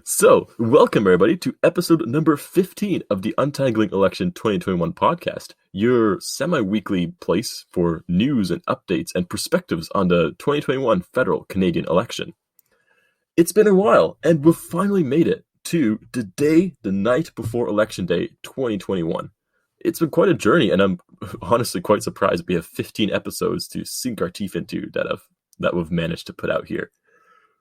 So, welcome everybody to episode number 15 of the Untangling Election 2021 podcast, your semi-weekly place for news and updates and perspectives on the 2021 federal Canadian election. It's been a while, and we've finally made it to the night before Election Day 2021. It's been quite a journey, and I'm honestly quite surprised we have 15 episodes to sink our teeth into that we've managed to put out here.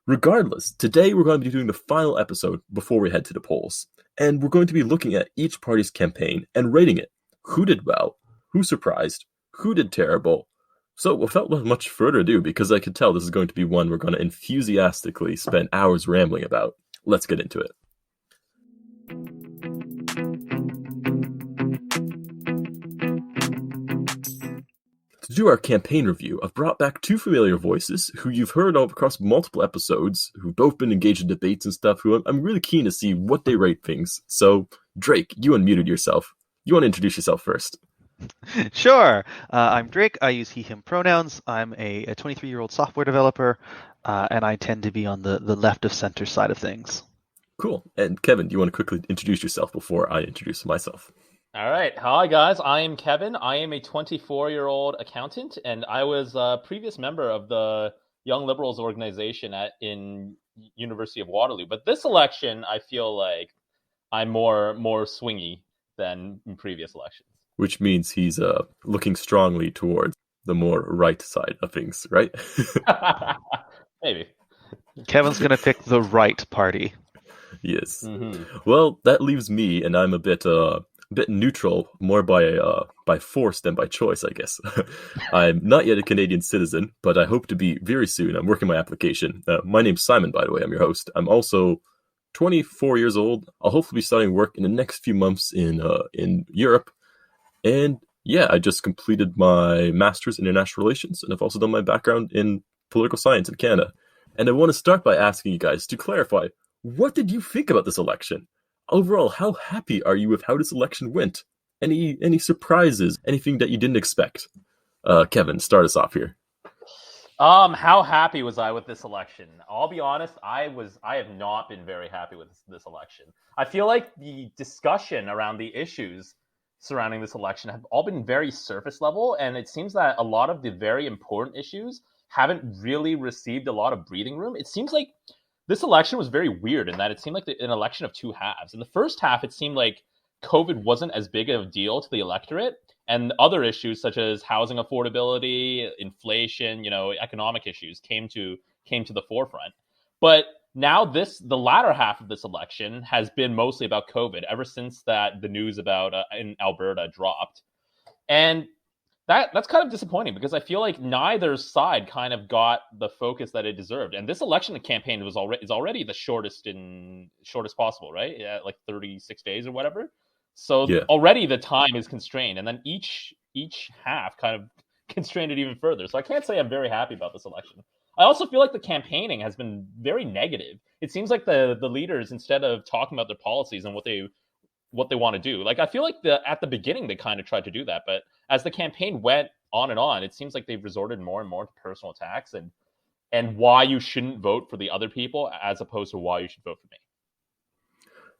Regardless, today we're going to be doing the final episode before we head to the polls, and we're going to be looking at each party's campaign and rating it. Who did well? Who surprised? Who did terrible? So without much further ado, because I could tell this is going to be one we're going to enthusiastically spend hours rambling about, let's get into it. To do our campaign review, I've brought back two familiar voices who you've heard of across multiple episodes, who've both been engaged in debates and stuff, who I'm really keen to see what they rate things. So, Drake, you unmuted yourself. You want to introduce yourself first? Sure. I'm Drake. I use he, him pronouns. I'm a 23-year-old software developer, and I tend to be on the left of center side of things. Cool. And Kevin, do you want to quickly introduce yourself before I introduce myself? All right. Hi, guys. I am Kevin. I am a 24-year-old accountant, and I was a previous member of the Young Liberals organization in University of Waterloo. But this election, I feel like I'm more swingy than in previous elections. Which means he's looking strongly towards the more right side of things, right? Maybe. Kevin's going to pick the right party. Yes. Mm-hmm. Well, that leaves me, and I'm a bit neutral, more by force than by choice, I guess. I'm not yet a Canadian citizen, but I hope to be very soon. I'm working my application. My name's Simon, by the way. I'm your host. I'm also 24 years old. I'll hopefully be starting work in the next few months in Europe. And yeah, I just completed my master's in international relations, and I've also done my background in political science in Canada. And I want to start by asking you guys to clarify, what did you think about this election? Overall, how happy are you with how this election went? Any surprises? Anything that you didn't expect? Kevin, start us off here. How happy was I with this election? I'll be honest, I have not been very happy with this election. I feel like the discussion around the issues surrounding this election have all been very surface level, and it seems that a lot of the very important issues haven't really received a lot of breathing room. It seems like this election was very weird in that it seemed like an election of two halves. In the first half, it seemed like COVID wasn't as big of a deal to the electorate, and other issues such as housing affordability, inflation, economic issues came to the forefront. But now the latter half of this election has been mostly about COVID ever since that the news about in Alberta dropped. And that's kind of disappointing because I feel like neither side kind of got the focus that it deserved. And this election campaign is already the shortest possible, right? Yeah, like 36 days or whatever. So yeah. Already the time is constrained, and then each half kind of constrained it even further. So I can't say I'm very happy about this election. I also feel like the campaigning has been very negative. It seems like the leaders, instead of talking about their policies and what they want to do, like I feel like at the beginning they kind of tried to do that, but as the campaign went on and on, it seems like they've resorted more and more to personal attacks and why you shouldn't vote for the other people as opposed to why you should vote for me.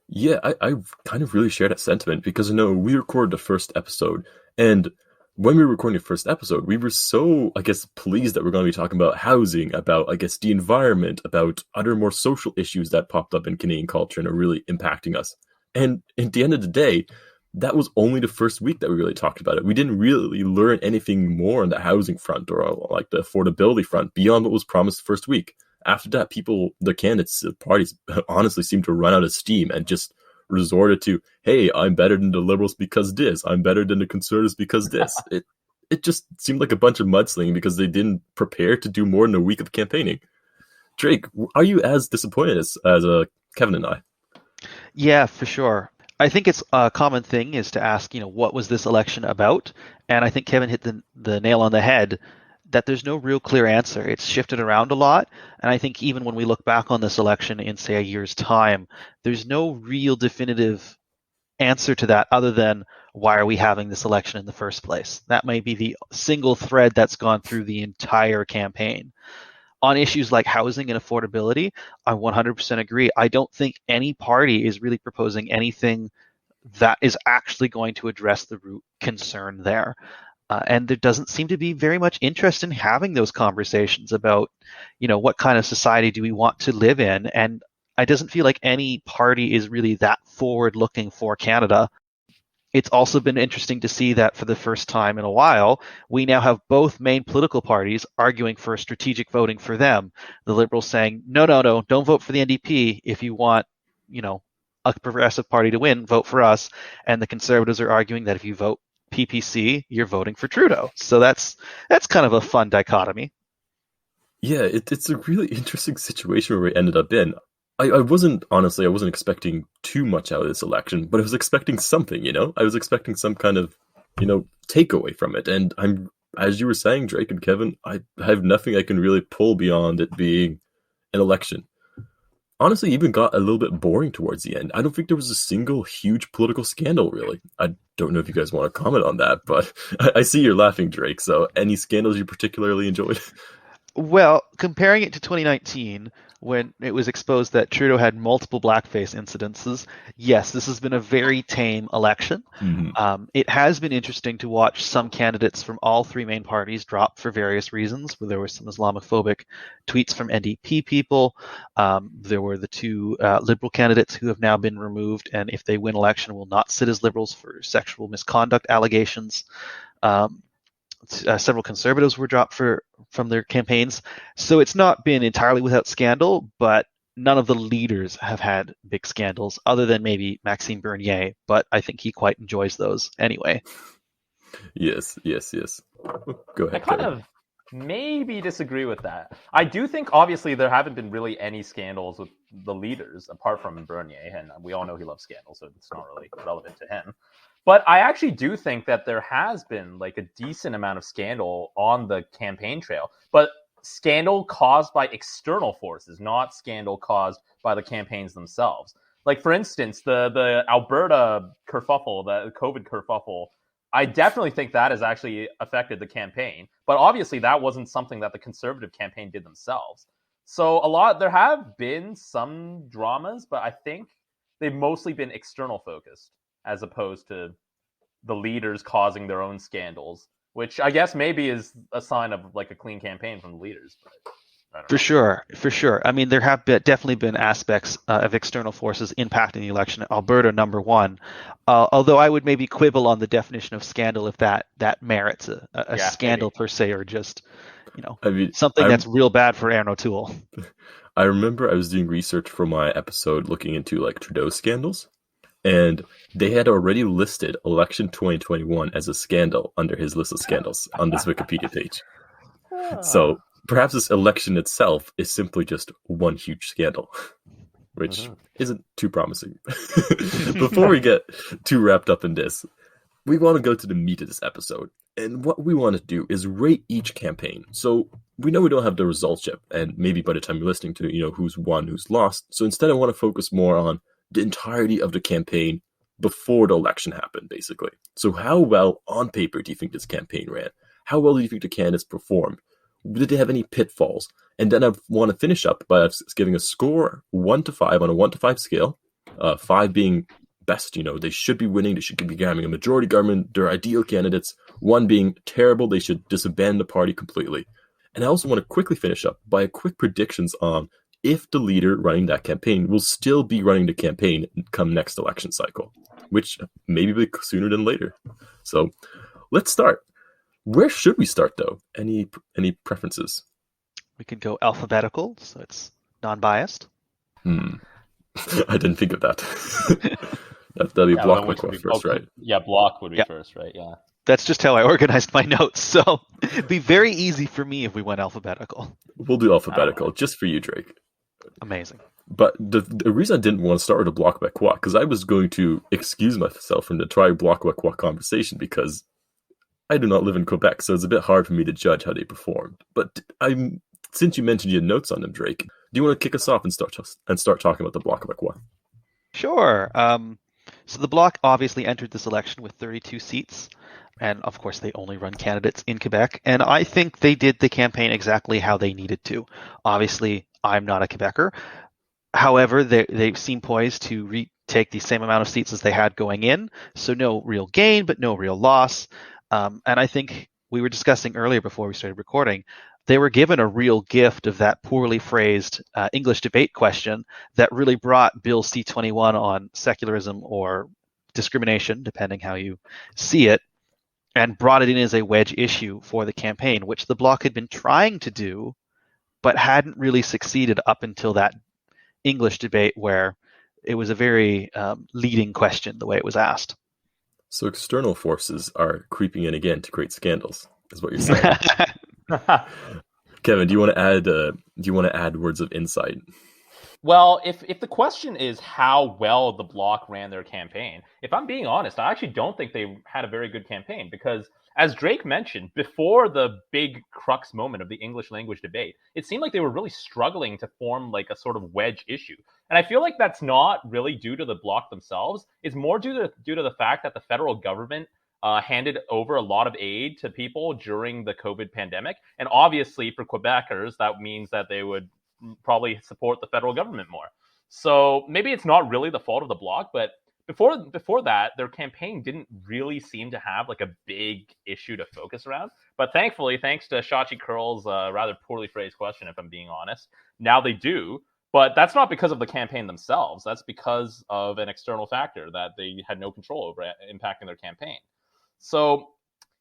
Yeah, I kind of really share that sentiment because I know we recorded the first episode, and when we were recording the first episode, we were so, I guess, pleased that we're going to be talking about housing, about, I guess, the environment, about other more social issues that popped up in Canadian culture and are really impacting us. And at the end of the day, that was only the first week that we really talked about it. We didn't really learn anything more on the housing front or like the affordability front beyond what was promised the first week. After that, the candidates, the parties honestly seemed to run out of steam and just resorted to, hey, I'm better than the Liberals because this, I'm better than the Conservatives because this. It just seemed like a bunch of mudslinging because they didn't prepare to do more than a week of campaigning. Drake, are you as disappointed as Kevin and I? Yeah, for sure. I think it's a common thing is to ask, what was this election about? And I think Kevin hit the nail on the head that there's no real clear answer. It's shifted around a lot. And I think even when we look back on this election in, say, a year's time, there's no real definitive answer to that other than why are we having this election in the first place? That might be the single thread that's gone through the entire campaign. on issues like housing and affordability, I 100% agree. I don't think any party is really proposing anything that is actually going to address the root concern there. And there doesn't seem to be very much interest in having those conversations about, what kind of society do we want to live in? And it doesn't feel like any party is really that forward-looking for Canada. It's also been interesting to see that for the first time in a while, we now have both main political parties arguing for strategic voting for them. The Liberals saying, no, don't vote for the NDP. If you want, a progressive party to win, vote for us. And the Conservatives are arguing that if you vote PPC, you're voting for Trudeau. So that's kind of a fun dichotomy. Yeah, it's a really interesting situation where we ended up in. I wasn't expecting too much out of this election, but I was expecting something, I was expecting some kind of, takeaway from it. And as you were saying, Drake and Kevin, I have nothing I can really pull beyond it being an election. Honestly, even got a little bit boring towards the end. I don't think there was a single huge political scandal, really. I don't know if you guys want to comment on that, but I see you're laughing, Drake. So any scandals you particularly enjoyed? Well, comparing it to 2019, when it was exposed that Trudeau had multiple blackface incidences, yes, this has been a very tame election. Mm-hmm. It has been interesting to watch some candidates from all three main parties drop for various reasons. There were some Islamophobic tweets from NDP people. There were the two Liberal candidates who have now been removed, and if they win election, will not sit as Liberals for sexual misconduct allegations. Several Conservatives were dropped from their campaigns. So it's not been entirely without scandal, but none of the leaders have had big scandals other than maybe Maxime Bernier, but I think he quite enjoys those anyway. Yes. Go ahead, I kind of maybe disagree with that. I do think, obviously, there haven't been really any scandals with the leaders, apart from Bernier, and we all know he loves scandals, so it's not really relevant to him. But I actually do think that there has been like a decent amount of scandal on the campaign trail, but scandal caused by external forces, not scandal caused by the campaigns themselves. Like, for instance, the Alberta kerfuffle, the COVID kerfuffle, I definitely think that has actually affected the campaign. But obviously that wasn't something that the Conservative campaign did themselves. So there have been some dramas, but I think they've mostly been external focused, as opposed to the leaders causing their own scandals, which I guess maybe is a sign of like a clean campaign from the leaders. But For sure. I mean, there have definitely been aspects of external forces impacting the election. Alberta, number one. Although I would maybe quibble on the definition of scandal if that merits a scandal maybe per se, or just something that's real bad for Aaron O'Toole. I remember I was doing research for my episode looking into like Trudeau scandals. And they had already listed election 2021 as a scandal under his list of scandals on this Wikipedia page. So perhaps this election itself is simply just one huge scandal, which isn't too promising. Before we get too wrapped up in this, we want to go to the meat of this episode. And what we want to do is rate each campaign. So we know we don't have the results yet, and maybe by the time you're listening to, who's won, who's lost. So instead I want to focus more on the entirety of the campaign before the election happened, basically. So how well on paper do you think this campaign ran? How well do you think the candidates performed? Did they have any pitfalls? And then I want to finish up by giving a score 1 to 5 on a 1 to 5 scale. 5 being best, they should be winning. They should be having a majority government. They're ideal candidates. 1 being terrible. They should disband the party completely. And I also want to quickly finish up by a quick predictions on if the leader running that campaign will still be running the campaign come next election cycle, which maybe be sooner than later. So let's start. Where should we start, though? Any preferences? We could go alphabetical, so it's non-biased. I didn't think of that. That'd be Bloc Quebecois first, right? Yeah, Bloc would be first, right? Yeah. That's just how I organized my notes. So it'd be very easy for me if we went alphabetical. We'll do alphabetical, just for you, Drake. Amazing. But the reason I didn't want to start with a Bloc Quebecois, because I was going to excuse myself from the entire Bloc Quebecois conversation, because I do not live in Quebec, so it's a bit hard for me to judge how they performed. But since you mentioned you had notes on them, Drake, do you want to kick us off and start talking about the Bloc Quebecois? Sure. So the Bloc obviously entered this election with 32 seats. And of course, they only run candidates in Quebec. And I think they did the campaign exactly how they needed to. Obviously, I'm not a Quebecer. However, they seem poised to retake the same amount of seats as they had going in. So no real gain, but no real loss. And I think we were discussing earlier before we started recording, they were given a real gift of that poorly phrased English debate question that really brought Bill C-21 on secularism or discrimination, depending how you see it, and brought it in as a wedge issue for the campaign, which the Bloc had been trying to do, but hadn't really succeeded up until that English debate where it was a very leading question the way it was asked. So external forces are creeping in again to create scandals, is what you're saying. Kevin, do you want to add words of insight? Well, if the question is how well the Bloc ran their campaign, if I'm being honest, I actually don't think they had a very good campaign because, as Drake mentioned, before the big crux moment of the English language debate, it seemed like they were really struggling to form like a sort of wedge issue. And I feel like that's not really due to the Bloc themselves. It's more due to the fact that the federal government handed over a lot of aid to people during the COVID pandemic. And obviously for Quebecers, that means that they would probably support the federal government more. So maybe it's not really the fault of the Bloc, but before that, their campaign didn't really seem to have like a big issue to focus around. But thankfully, thanks to Shachi Curl's rather poorly phrased question, if I'm being honest, now they do. But that's not because of the campaign themselves. That's because of an external factor that they had no control over impacting their campaign. So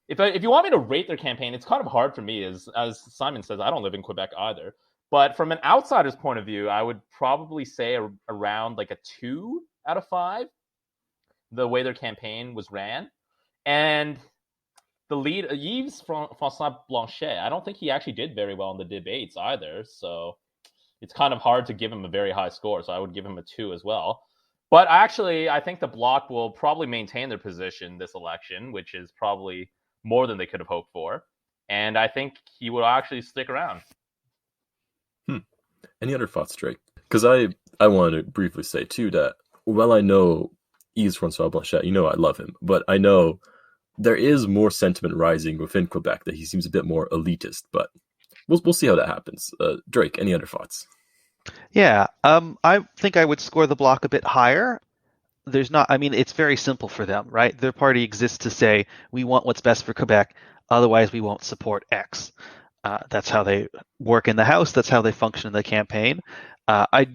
if you want me to rate their campaign, it's kind of hard for me. As Simon says, I don't live in Quebec either. But from an outsider's point of view, I would probably say around like a 2 out of 5, the way their campaign was ran. And the lead, Yves François Blanchet, I don't think he actually did very well in the debates either. So it's kind of hard to give him a very high score. So I would give him a 2 as well. But actually, I think the Bloc will probably maintain their position this election, which is probably more than they could have hoped for. And I think he will actually stick around. Any other thoughts, Drake? Because I want to briefly say, too, that while I know Yves François Blanchet, I love him, but I know there is more sentiment rising within Quebec that he seems a bit more elitist, but we'll see how that happens. Drake, any other thoughts? Yeah, I think I would score the Bloc a bit higher. It's very simple for them, right? Their party exists to say, we want what's best for Quebec, otherwise we won't support X. That's how they work in the House. That's how they function in the campaign.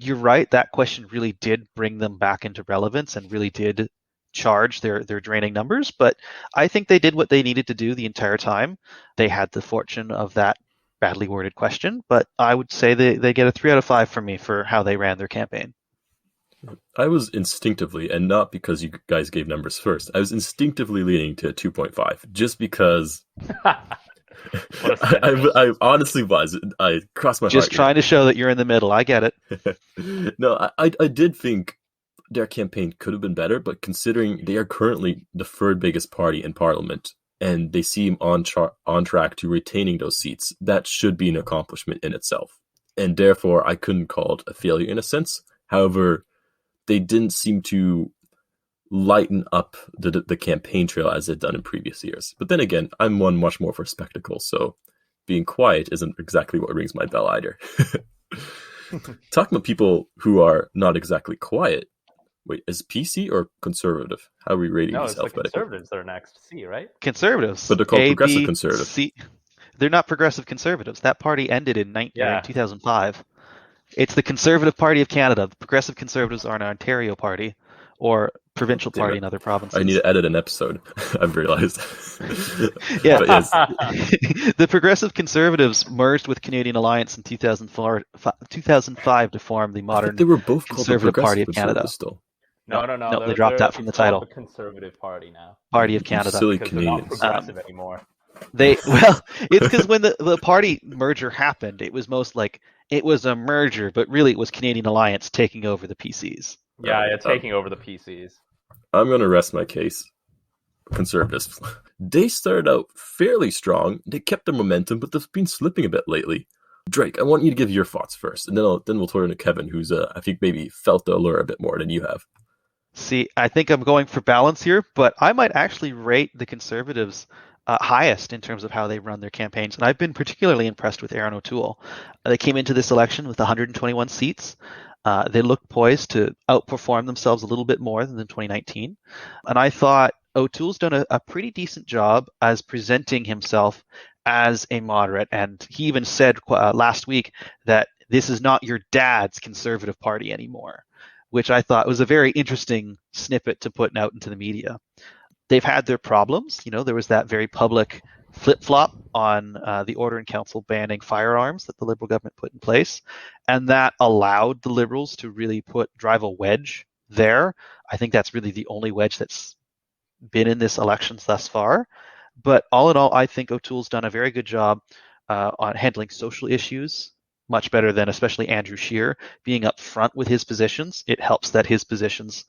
You're right. That question really did bring them back into relevance and really did charge their draining numbers. But I think they did what they needed to do the entire time. They had the fortune of that badly worded question. But I would say they get a 3 out of 5 from me for how they ran their campaign. I was instinctively, and not because you guys gave numbers first, I was instinctively leaning to 2.5 just because... I honestly was. I crossed my heart. Just trying to show that you're in the middle. I get it. No, I did think their campaign could have been better, but considering they are currently the third biggest party in Parliament and they seem on track to retaining those seats, that should be an accomplishment in itself. And therefore, I couldn't call it a failure in a sense. However, they didn't seem to lighten up the campaign trail as they've done in previous years. But then again, I'm one much more for spectacle, so being quiet isn't exactly what rings my bell either. Talking about people who are not exactly quiet, wait, is PC or conservative? How are we rating these No, it's the alphabetically? Conservatives that are next. C, right? Conservatives. But they're called A, progressive B, conservative. C. They're not progressive conservatives. That party ended in 2005. It's the Conservative Party of Canada. The Progressive Conservatives are an Ontario party or provincial party in other provinces. I need to edit an episode, I've realized. Yeah. But yes. The Progressive Conservatives merged with Canadian Alliance in 2005 to form the modern they were both Conservative Party of Canada. Still. No. They dropped that from the title. The Conservative Party now. Party of Canada. Silly Because they're not Canadians. progressive anymore. It's because when the party merger happened, it was it was a merger, but really it was Canadian Alliance taking over the PCs. Yeah, taking over the PCs. I'm going to rest my case. Conservatives. They started out fairly strong. They kept their momentum, but they've been slipping a bit lately. Drake, I want you to give your thoughts first, and then we'll turn to Kevin, who's I think maybe felt the allure a bit more than you have. See, I think I'm going for balance here, but I might actually rate the Conservatives highest in terms of how they run their campaigns. And I've been particularly impressed with Aaron O'Toole. They came into this election with 121 seats. They looked poised to outperform themselves a little bit more than in 2019. And I thought O'Toole's done a pretty decent job as presenting himself as a moderate. And he even said last week that this is not your dad's Conservative Party anymore, which I thought was a very interesting snippet to put out into the media. They've had their problems. There was that very public flip-flop on the Order in Council banning firearms that the Liberal government put in place, and that allowed the Liberals to really drive a wedge there. I think that's really the only wedge that's been in this elections thus far. But all in all, I think O'Toole's done a very good job on handling social issues, much better than especially Andrew Scheer being up front with his positions. It helps that his positions,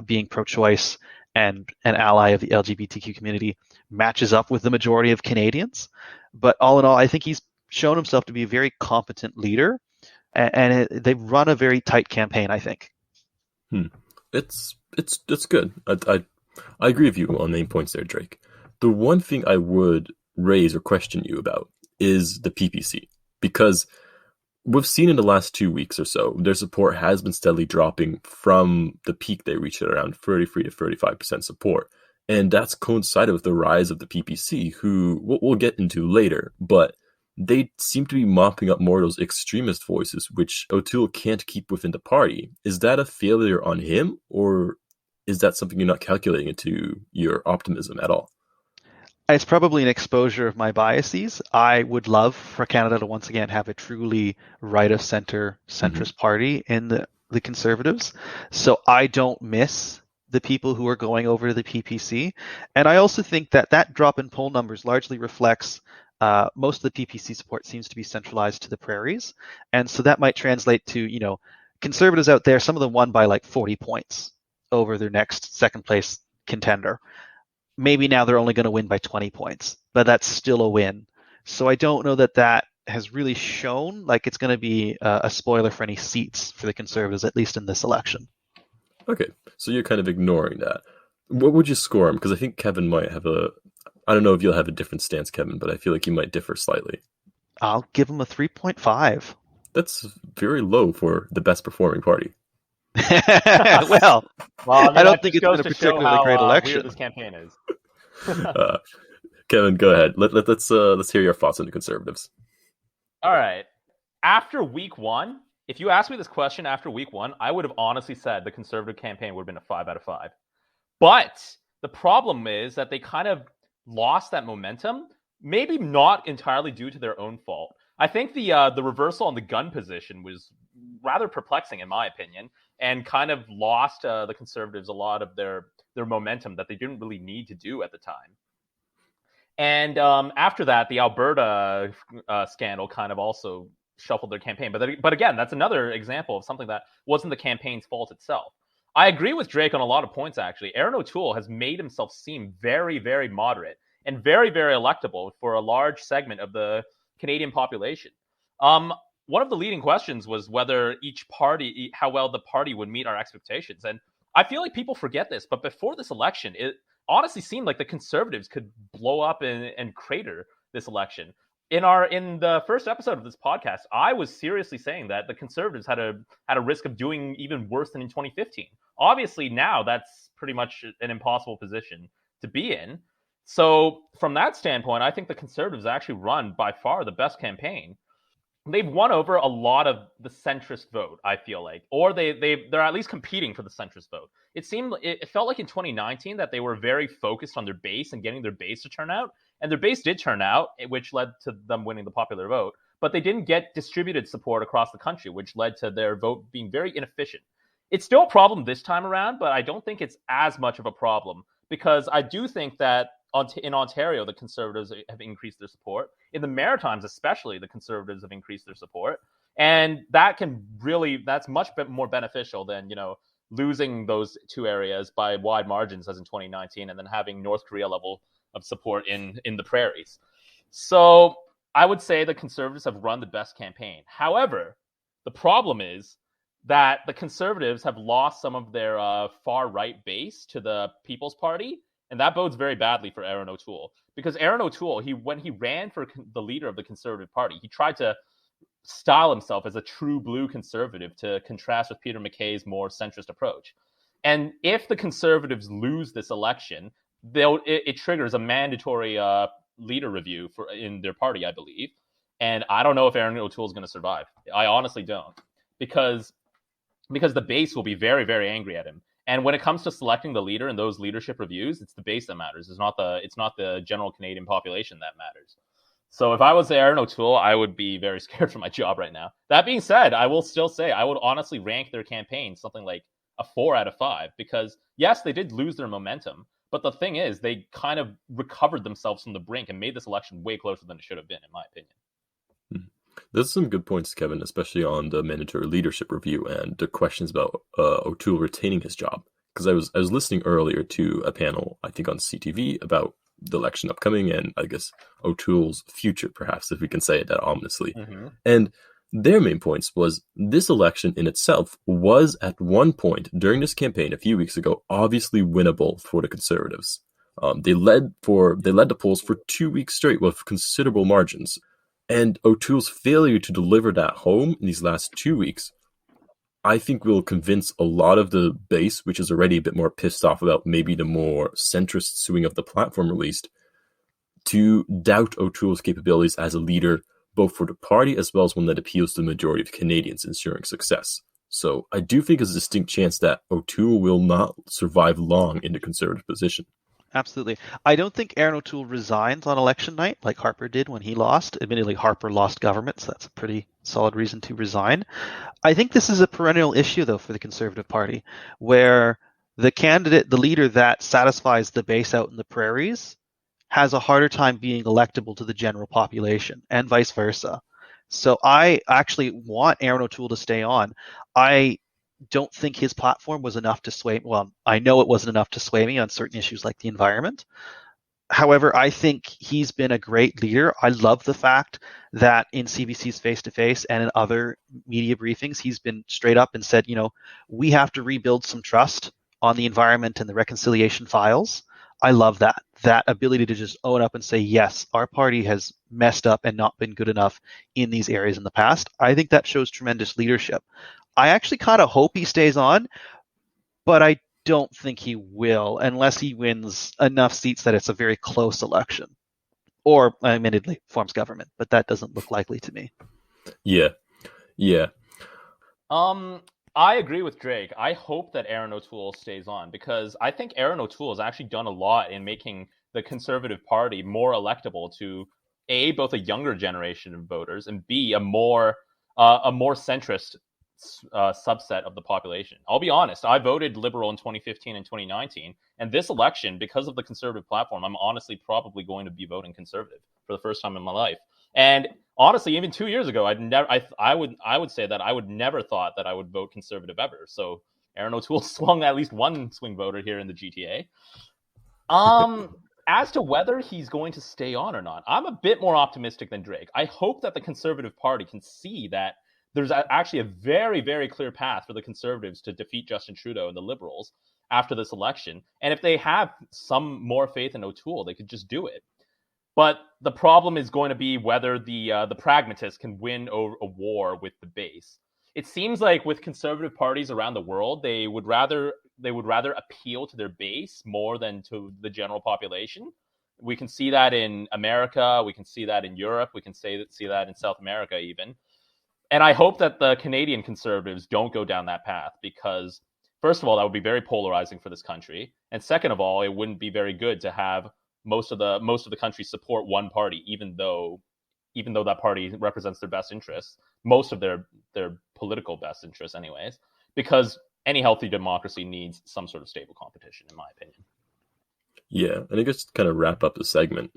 being pro-choice and an ally of the LGBTQ community, matches up with the majority of Canadians. But all in all, I think he's shown himself to be a very competent leader, and they've run a very tight campaign, I think. It's good. I agree with you on the main points there, Drake. The one thing I would raise or question you about is the PPC, because we've seen in the last 2 weeks or so, their support has been steadily dropping from the peak they reached at around 33 to 35% support. And that's coincided with the rise of the PPC, who we'll get into later, but they seem to be mopping up more of those extremist voices, which O'Toole can't keep within the party. Is that a failure on him, or is that something you're not calculating into your optimism at all? It's probably an exposure of my biases. I would love for Canada to once again have a truly right-of-center centrist party in the Conservatives. So I don't miss the people who are going over to the PPC. And I also think that drop in poll numbers largely reflects most of the PPC support seems to be centralized to the prairies. And so that might translate to, Conservatives out there, some of them won by like 40 points over their next second place contender. Maybe now they're only going to win by 20 points, but that's still a win. So I don't know that has really shown like it's going to be a spoiler for any seats for the Conservatives, at least in this election. Okay, so you're kind of ignoring that. What would you score him? Because I think Kevin might have I don't know if you'll have a different stance, Kevin, but I feel like you might differ slightly. I'll give him a 3.5. That's very low for the best performing party. well, I don't think it's been a particularly great election. Weird this campaign is. Kevin, go ahead. Let's hear your thoughts on the Conservatives. All right. After week one, if you asked me this question after week one, I would have honestly said the Conservative campaign would have been a 5 out of 5. But the problem is that they kind of lost that momentum, maybe not entirely due to their own fault. I think the reversal on the gun position was rather perplexing, in my opinion, and kind of lost the Conservatives a lot of their momentum that they didn't really need to do at the time. And after that, the Alberta scandal kind of also shuffled their campaign. But again, that's another example of something that wasn't the campaign's fault itself. I agree with Drake on a lot of points, actually. Aaron O'Toole has made himself seem very, very moderate and very, very electable for a large segment of the Canadian population. One of the leading questions was whether each party, how well the party would meet our expectations. And I feel like people forget this, but before this election, it honestly seemed like the Conservatives could blow up and crater this election. In the first episode of this podcast, I was seriously saying that the Conservatives had a risk of doing even worse than in 2015. Obviously, now that's pretty much an impossible position to be in. So from that standpoint, I think the Conservatives actually run by far the best campaign. They've won over a lot of the centrist vote, I feel like, or they're at least competing for the centrist vote. It felt like in 2019 that they were very focused on their base and getting their base to turn out, and their base did turn out, which led to them winning the popular vote. But they didn't get distributed support across the country, which led to their vote being very inefficient. It's still a problem this time around, but I don't think it's as much of a problem because I do think that in Ontario, the Conservatives have increased their support. In the Maritimes, especially, the Conservatives have increased their support. And that's much more beneficial than, losing those two areas by wide margins as in 2019 and then having North Korea level of support in the prairies. So I would say the Conservatives have run the best campaign. However, the problem is that the Conservatives have lost some of their far-right base to the People's Party, and that bodes very badly for Aaron O'Toole. Because Aaron O'Toole, when he ran for the leader of the Conservative Party, he tried to style himself as a true blue conservative to contrast with Peter MacKay's more centrist approach. And if the Conservatives lose this election, it triggers a mandatory leader review in their party, I believe. And I don't know if Aaron O'Toole is going to survive. I honestly don't, because the base will be very, very angry at him. And when it comes to selecting the leader in those leadership reviews, it's the base that matters. It's not the general Canadian population that matters. So if I was Aaron O'Toole, I would be very scared for my job right now. That being said, I will still say I would honestly rank their campaign something like a 4 out of 5, because yes, they did lose their momentum, but the thing is, they kind of recovered themselves from the brink and made this election way closer than it should have been, in my opinion. There's some good points, Kevin, especially on the mandatory leadership review and the questions about O'Toole retaining his job. Because I was listening earlier to a panel, I think on CTV, about the election upcoming and I guess O'Toole's future, perhaps, if we can say it that ominously. Mm-hmm. And their main points was this election in itself was at one point during this campaign a few weeks ago obviously winnable for the Conservatives. They led the polls for 2 weeks straight with considerable margins. And O'Toole's failure to deliver that home in these last 2 weeks, I think, will convince a lot of the base, which is already a bit more pissed off about maybe the more centrist suing of the platform released, to doubt O'Toole's capabilities as a leader, both for the party as well as one that appeals to the majority of Canadians, ensuring success. So I do think there's a distinct chance that O'Toole will not survive long in the Conservative position. Absolutely. I don't think Aaron O'Toole resigns on election night like Harper did when he lost. Admittedly, Harper lost government, so that's a pretty solid reason to resign. I think this is a perennial issue, though, for the Conservative Party, where the candidate, the leader that satisfies the base out in the prairies, has a harder time being electable to the general population, and vice versa. So I actually want Aaron O'Toole to stay on. I don't think his platform was enough to sway. Well, I know it wasn't enough to sway me on certain issues like the environment. However, I think he's been a great leader. I love the fact that in CBC's Face-to-Face and in other media briefings, he's been straight up and said, we have to rebuild some trust on the environment and the reconciliation files. I love that ability to just own up and say, yes, our party has messed up and not been good enough in these areas in the past. I think that shows tremendous leadership. I actually kind of hope he stays on, but I don't think he will unless he wins enough seats that it's a very close election. Or, admittedly, forms government, but that doesn't look likely to me. Yeah. I agree with Drake. I hope that Aaron O'Toole stays on, because I think Aaron O'Toole has actually done a lot in making the Conservative Party more electable to A, both a younger generation of voters, and B, a more centrist subset of the population. I'll be honest, I voted Liberal in 2015 and 2019, and this election, because of the Conservative platform, I'm honestly probably going to be voting Conservative for the first time in my life. And honestly, even 2 years ago, I would say that I would never thought that I would vote Conservative ever. So Aaron O'Toole swung at least one swing voter here in the GTA. As to whether he's going to stay on or not, I'm a bit more optimistic than Drake. I hope that the Conservative Party can see that there's actually a very, very clear path for the Conservatives to defeat Justin Trudeau and the Liberals after this election. And if they have some more faith in O'Toole, they could just do it. But the problem is going to be whether the pragmatists can win a war with the base. It seems like with conservative parties around the world, they would rather appeal to their base more than to the general population. We can see that in America. We can see that in Europe. We can see that in South America even. And I hope that the Canadian Conservatives don't go down that path, because first of all, that would be very polarizing for this country. And second of all, it wouldn't be very good to have most of the country support one party, even though that party represents their best interests, most of their political best interests anyways, because any healthy democracy needs some sort of stable competition, in my opinion. Yeah, and I guess to kind of wrap up the segment,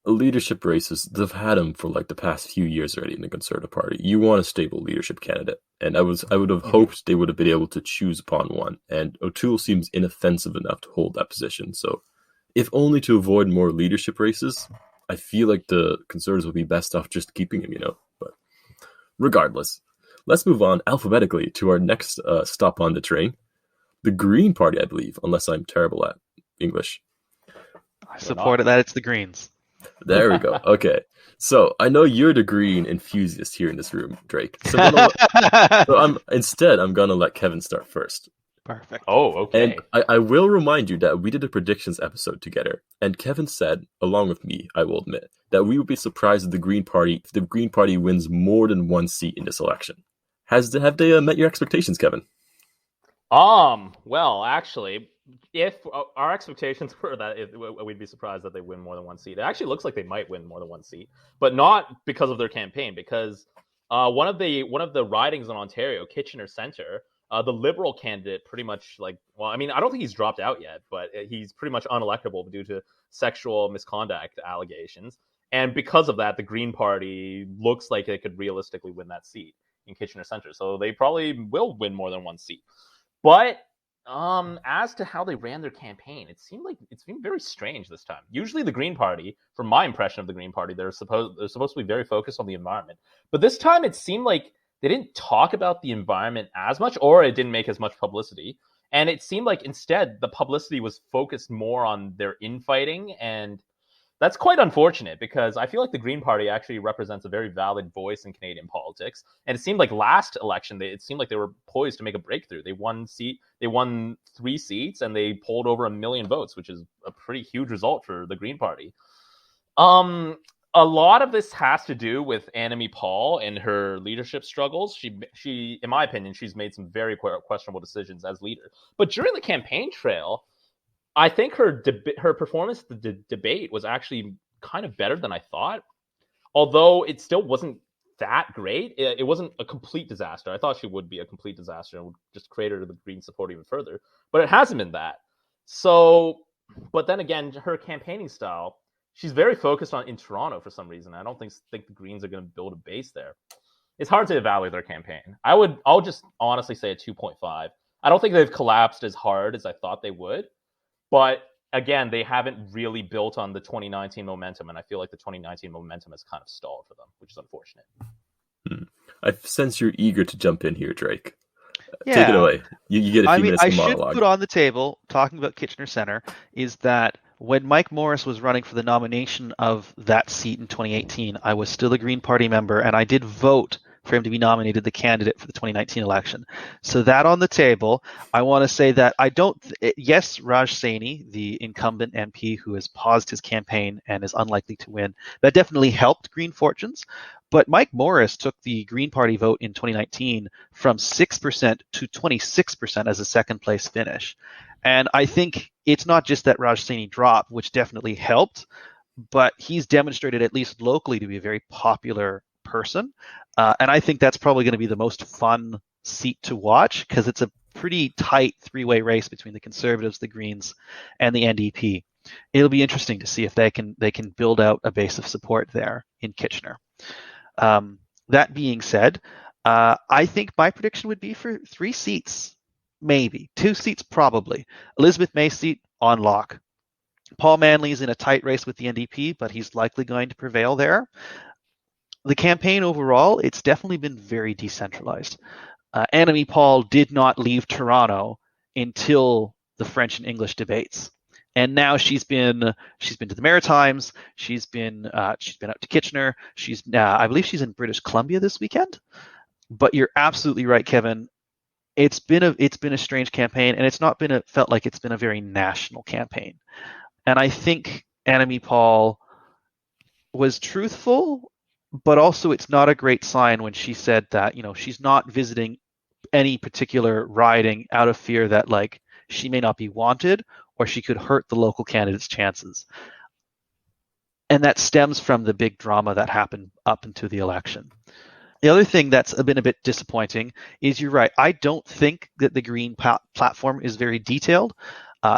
leadership races, they've had them for like the past few years already in the Conservative Party. You want a stable leadership candidate, and I would have hoped they would have been able to choose upon one, and O'Toole seems inoffensive enough to hold that position, so if only to avoid more leadership races, I feel like the Conservatives would be best off just keeping him, But regardless, Let's move on alphabetically to our next stop on the train. The Green Party, I believe, unless I'm terrible at English. I support it that it's the Greens. There we go. Okay. So I know you're the green enthusiast here in this room, Drake. So I'm gonna let Kevin start first. Perfect. Oh, okay. And I will remind you that we did a predictions episode together, and Kevin said, along with me, I will admit, that we would be surprised if the Green Party wins more than one seat in this election. Have they met your expectations, Kevin? Well, actually, if our expectations were that we'd be surprised that they win more than one seat, it actually looks like they might win more than one seat, but not because of their campaign. Because one of the ridings in Ontario, Kitchener Centre, the Liberal candidate pretty much I don't think he's dropped out yet, but he's pretty much unelectable due to sexual misconduct allegations. And because of that, the Green Party looks like they could realistically win that seat in Kitchener Centre. So they probably will win more than one seat. But as to how they ran their campaign, it's been very strange this time. Usually the Green Party, from my impression of the Green Party, they're supposed to be very focused on the environment. But this time it seemed like they didn't talk about the environment as much, or it didn't make as much publicity. And it seemed like instead the publicity was focused more on their infighting, and that's quite unfortunate because I feel like the Green Party actually represents a very valid voice in Canadian politics. And it seemed like last election, it seemed like they were poised to make a breakthrough. They won 3 seats, and they polled over 1 million votes, which is a pretty huge result for the Green Party. A lot of this has to do with Annamie Paul and her leadership struggles. She, in my opinion, she's made some very questionable decisions as leader. But during the campaign trail, I think her performance at the debate was actually kind of better than I thought. Although it still wasn't that great. It wasn't a complete disaster. I thought she would be a complete disaster and would just crater the Green support even further. But it hasn't been that. So, but then again, her campaigning style, she's very focused in Toronto for some reason. I don't think the Greens are going to build a base there. It's hard to evaluate their campaign. I'll just honestly say a 2.5. I don't think they've collapsed as hard as I thought they would. But again, they haven't really built on the 2019 momentum, and I feel like the 2019 momentum has kind of stalled for them, which is unfortunate. I sense you're eager to jump in here, Drake. Yeah. Take it away. You get a few minutes to monologue. I should put on the table, talking about Kitchener Centre, is that when Mike Morris was running for the nomination of that seat in 2018, I was still a Green Party member, and I did vote for him to be nominated the candidate for the 2019 election. So that on the table, I want to say that yes, Raj Saini, the incumbent MP who has paused his campaign and is unlikely to win, that definitely helped Green fortunes. But Mike Morris took the Green Party vote in 2019 from 6% to 26% as a second place finish. And I think it's not just that Raj Saini dropped, which definitely helped, but he's demonstrated, at least locally, to be a very popular person. And I think that's probably going to be the most fun seat to watch because it's a pretty tight three-way race between the Conservatives, the Greens, and the NDP. It'll be interesting to see if they can build out a base of support there in Kitchener. That being said, I think my prediction would be for 3 seats, maybe 2 seats, probably. Elizabeth May's seat on lock. Paul Manley's in a tight race with the NDP, but he's likely going to prevail there. The campaign overall, it's definitely been very decentralized. Annamie Paul did not leave Toronto until the French and English debates, and now she's been to the Maritimes. She's been out to Kitchener. I believe she's in British Columbia this weekend. But you're absolutely right, Kevin. It's been a strange campaign, and it's not felt like it's been a very national campaign. And I think Annamie Paul was truthful, but also it's not a great sign when she said that, she's not visiting any particular riding out of fear that she may not be wanted or she could hurt the local candidate's chances. And that stems from the big drama that happened up into the election. The other thing that's been a bit disappointing is, you're right, I don't think that the Green platform is very detailed.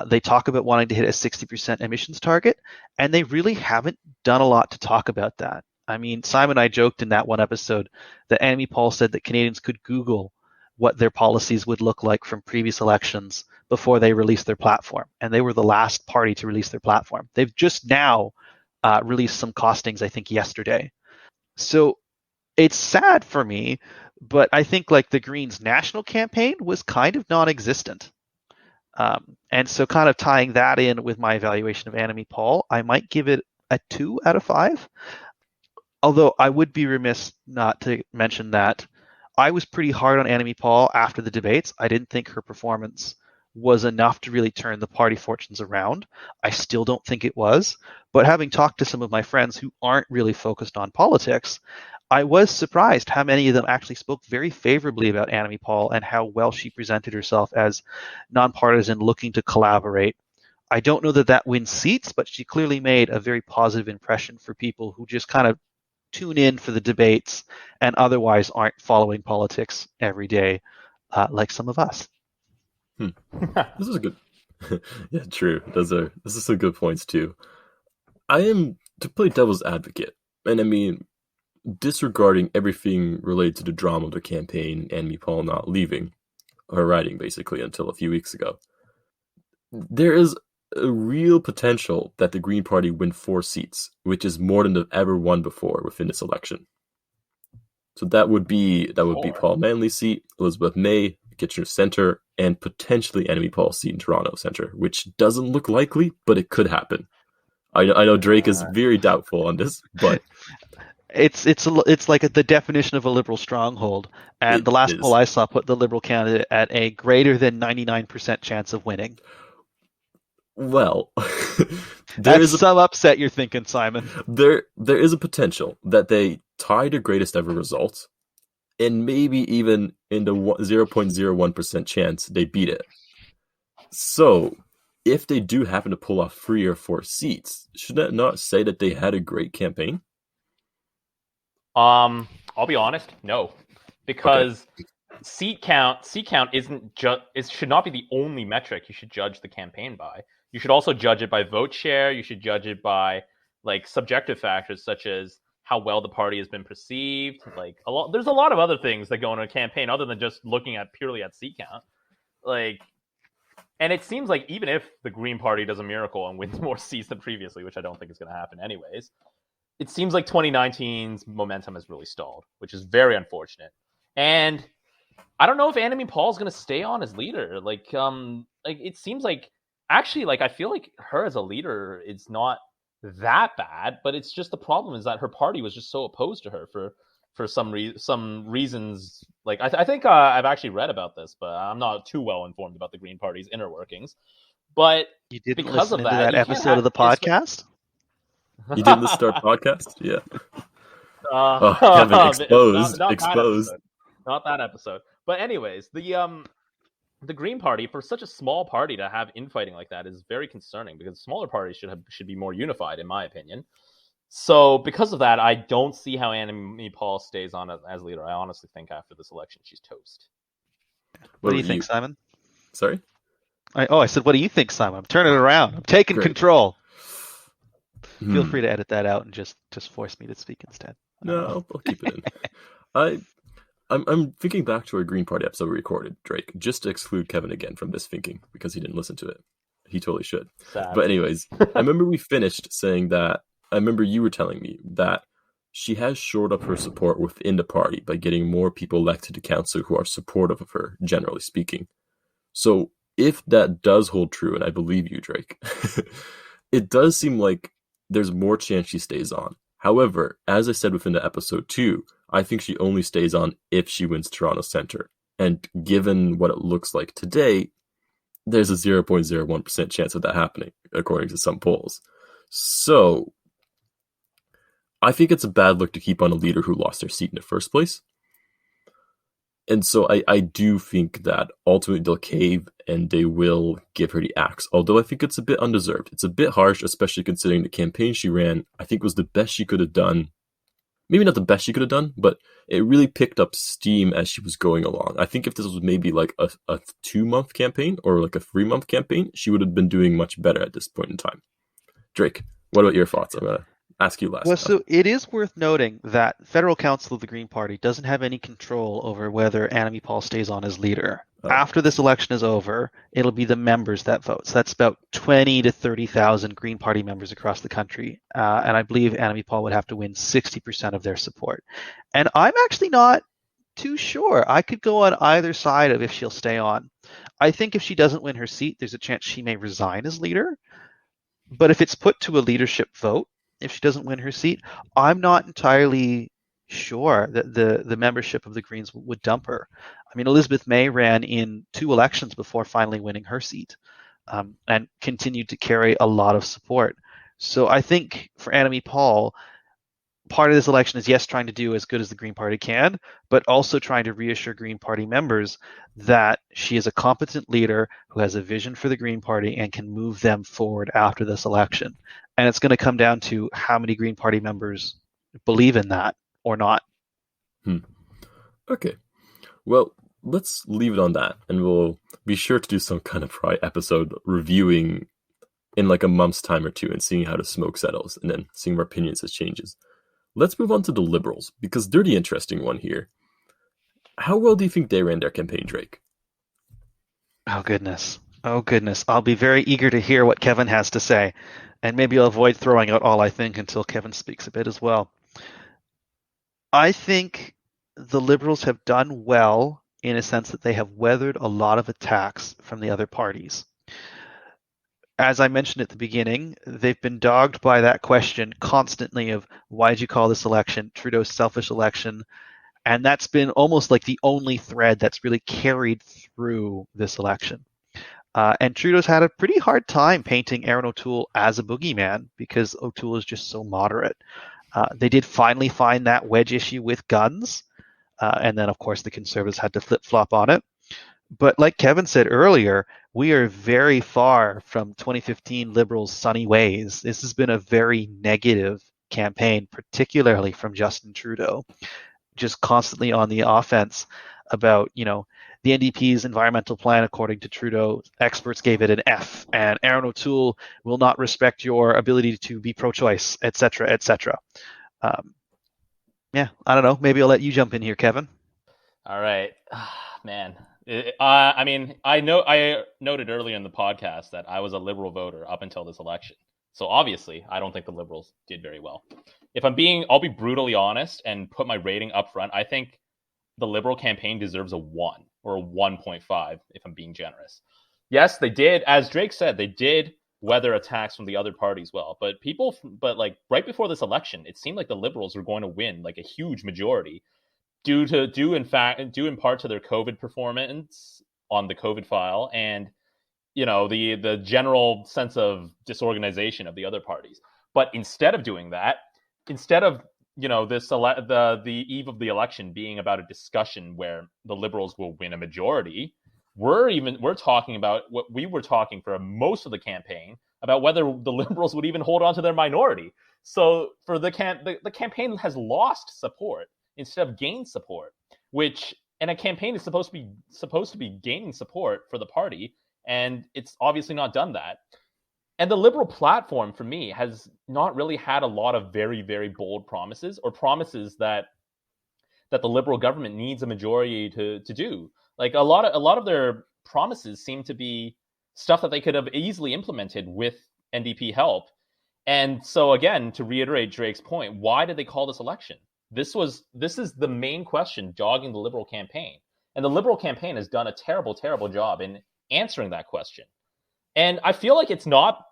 They talk about wanting to hit a 60% emissions target, and they really haven't done a lot to talk about that. I mean, Simon and I joked in that one episode that Annamie Paul said that Canadians could Google what their policies would look like from previous elections before they released their platform. And they were the last party to release their platform. They've just now released some costings, I think, yesterday. So it's sad for me But I think like the Greens' national campaign was kind of non-existent. And so kind of tying that in with my evaluation of Annamie Paul, I might give it a 2 out of 5. Although I would be remiss not to mention that I was pretty hard on Annamie Paul after the debates. I didn't think her performance was enough to really turn the party fortunes around. I still don't think it was. But having talked to some of my friends who aren't really focused on politics, I was surprised how many of them actually spoke very favorably about Annamie Paul and how well she presented herself as nonpartisan, looking to collaborate. I don't know that that wins seats, but she clearly made a very positive impression for people who just kind of tune in for the debates and otherwise aren't following politics every day, like some of us. This is good. Yeah, true. This is some good points too. I am to play devil's advocate, and I mean, disregarding everything related to the drama of the campaign, Annamie Paul not leaving her riding basically until a few weeks ago, there is a real potential that the Green Party win 4 seats, which is more than they've ever won before within this election. So that would be Paul Manley's seat, Elizabeth May, Kitchener Centre, and potentially Annamie Paul's seat in Toronto Centre, which doesn't look likely, but it could happen. I know Drake is very doubtful on this, but it's like the definition of a liberal stronghold, and the last poll I saw put the Liberal candidate at a greater than 99% chance of winning. Well, that's some upset you're thinking, Simon. There is a potential that they tie the greatest ever result, and maybe even in the 0.01% chance they beat it. So, if they do happen to pull off 3 or 4 seats, should that not say that they had a great campaign? I'll be honest, no, because seat count isn't should not be the only metric you should judge the campaign by. You should also judge it by vote share. You should judge it by like subjective factors such as how well the party has been perceived. Like there's a lot of other things that go into a campaign other than just looking at purely at seat count. And it seems like even if the Green Party does a miracle and wins more seats than previously, which I don't think is going to happen anyways, it seems like 2019's momentum has really stalled, which is very unfortunate. And I don't know if Annamie Paul is going to stay on as leader. It seems like actually, I feel like her as a leader is not that bad, but it's just the problem is that her party was just so opposed to her for some reasons. I think I've actually read about this, but I'm not too well informed about the Green Party's inner workings. But you didn't because listen of that episode of the podcast? You didn't listen to our podcast? Yeah. Kevin, exposed. Not that episode. But anyways, the Green Party, for such a small party to have infighting like that, is very concerning because smaller parties should be more unified, in my opinion. So because of that, I don't see how Annamie Paul stays on as leader. I honestly think after this election, she's toast. What do you think, Simon? Sorry? I said, what do you think, Simon? I'm turning it around. I'm taking control. Feel free to edit that out and just force me to speak instead. No, I'll keep it in. I'm thinking back to our Green Party episode we recorded, Drake, just to exclude Kevin again from this thinking because he didn't listen to it. He totally should. Sad. But anyways, I remember we finished saying that, I remember you were telling me that she has shored up her support within the party by getting more people elected to council who are supportive of her, generally speaking. So if that does hold true, and I believe you, Drake, it does seem like there's more chance she stays on. However, as I said within the episode 2, I think she only stays on if she wins Toronto Centre. And given what it looks like today, there's a 0.01% chance of that happening, according to some polls. So I think it's a bad look to keep on a leader who lost their seat in the first place. And so I do think that ultimately they'll cave and they will give her the axe. Although I think it's a bit undeserved. It's a bit harsh, especially considering the campaign she ran, I think was the best she could have done. Maybe not the best she could have done, but it really picked up steam as she was going along. I think if this was maybe like a 2-month campaign or like a 3-month campaign, she would have been doing much better at this point in time. Drake, what about your thoughts? I'm going to ask you last. Well, so it is worth noting that Federal Council of the Green Party doesn't have any control over whether Annamie Paul stays on as leader. After this election is over, it'll be the members that vote. So that's about 20 to 30,000 Green Party members across the country. And I believe Annamie Paul would have to win 60% of their support. And I'm actually not too sure. I could go on either side of if she'll stay on. I think if she doesn't win her seat, there's a chance she may resign as leader. But if it's put to a leadership vote, if she doesn't win her seat, I'm not entirely sure that the membership of the Greens would dump her. I mean, Elizabeth May ran in 2 elections before finally winning her seat, and continued to carry a lot of support. So I think for Annamie Paul, part of this election is, yes, trying to do as good as the Green Party can, but also trying to reassure Green Party members that she is a competent leader who has a vision for the Green Party and can move them forward after this election. And it's going to come down to how many Green Party members believe in that or not. Okay. Well, let's leave it on that, and we'll be sure to do some kind of episode reviewing in like a month's time or two and seeing how the smoke settles and then seeing our opinions as changes. Let's move on to the Liberals, because they're the interesting one here. How well do you think they ran their campaign, Drake? Oh, goodness. Oh, goodness. I'll be very eager to hear what Kevin has to say, and maybe I'll avoid throwing out all I think until Kevin speaks a bit as well. I think the Liberals have done well in a sense that they have weathered a lot of attacks from the other parties. As I mentioned at the beginning, they've been dogged by that question constantly of, why'd you call this election Trudeau's selfish election? And that's been almost like the only thread that's really carried through this election. And Trudeau's had a pretty hard time painting Erin O'Toole as a boogeyman because O'Toole is just so moderate. They did finally find that wedge issue with guns. And then, of course, the Conservatives had to flip-flop on it. But like Kevin said earlier, we are very far from 2015 Liberals' sunny ways. This has been a very negative campaign, particularly from Justin Trudeau, just constantly on the offense about, the NDP's environmental plan, according to Trudeau, experts gave it an F, and Erin O'Toole will not respect your ability to be pro-choice, et cetera, et cetera. Yeah, I don't know. Maybe I'll let you jump in here, Kevin. All right, man. I noted earlier in the podcast that I was a Liberal voter up until this election. So obviously, I don't think the Liberals did very well. I'll be brutally honest and put my rating up front. I think the Liberal campaign deserves a 1 or a 1.5, if I'm being generous. Yes, they did, as Drake said, they did weather attacks from the other parties well. But like right before this election, it seemed like the Liberals were going to win like a huge majority, due in part to their COVID performance on the COVID file and the general sense of disorganization of the other parties. But instead of doing that, instead of the eve of the election being about a discussion where the Liberals will win a majority, we're talking about what we were talking for most of the campaign about, whether the Liberals would even hold on to their minority. So for the campaign has lost support instead of gained support, and a campaign is supposed to be gaining support for the party, and it's obviously not done that. And the Liberal platform, for me, has not really had a lot of very, very bold promises, or promises that the Liberal government needs a majority to do. Like a lot of their promises seem to be stuff that they could have easily implemented with NDP help. And so again, to reiterate Drake's point, why did they call this election? This is the main question dogging the Liberal campaign. And the Liberal campaign has done a terrible, terrible job in answering that question. And I feel like it's not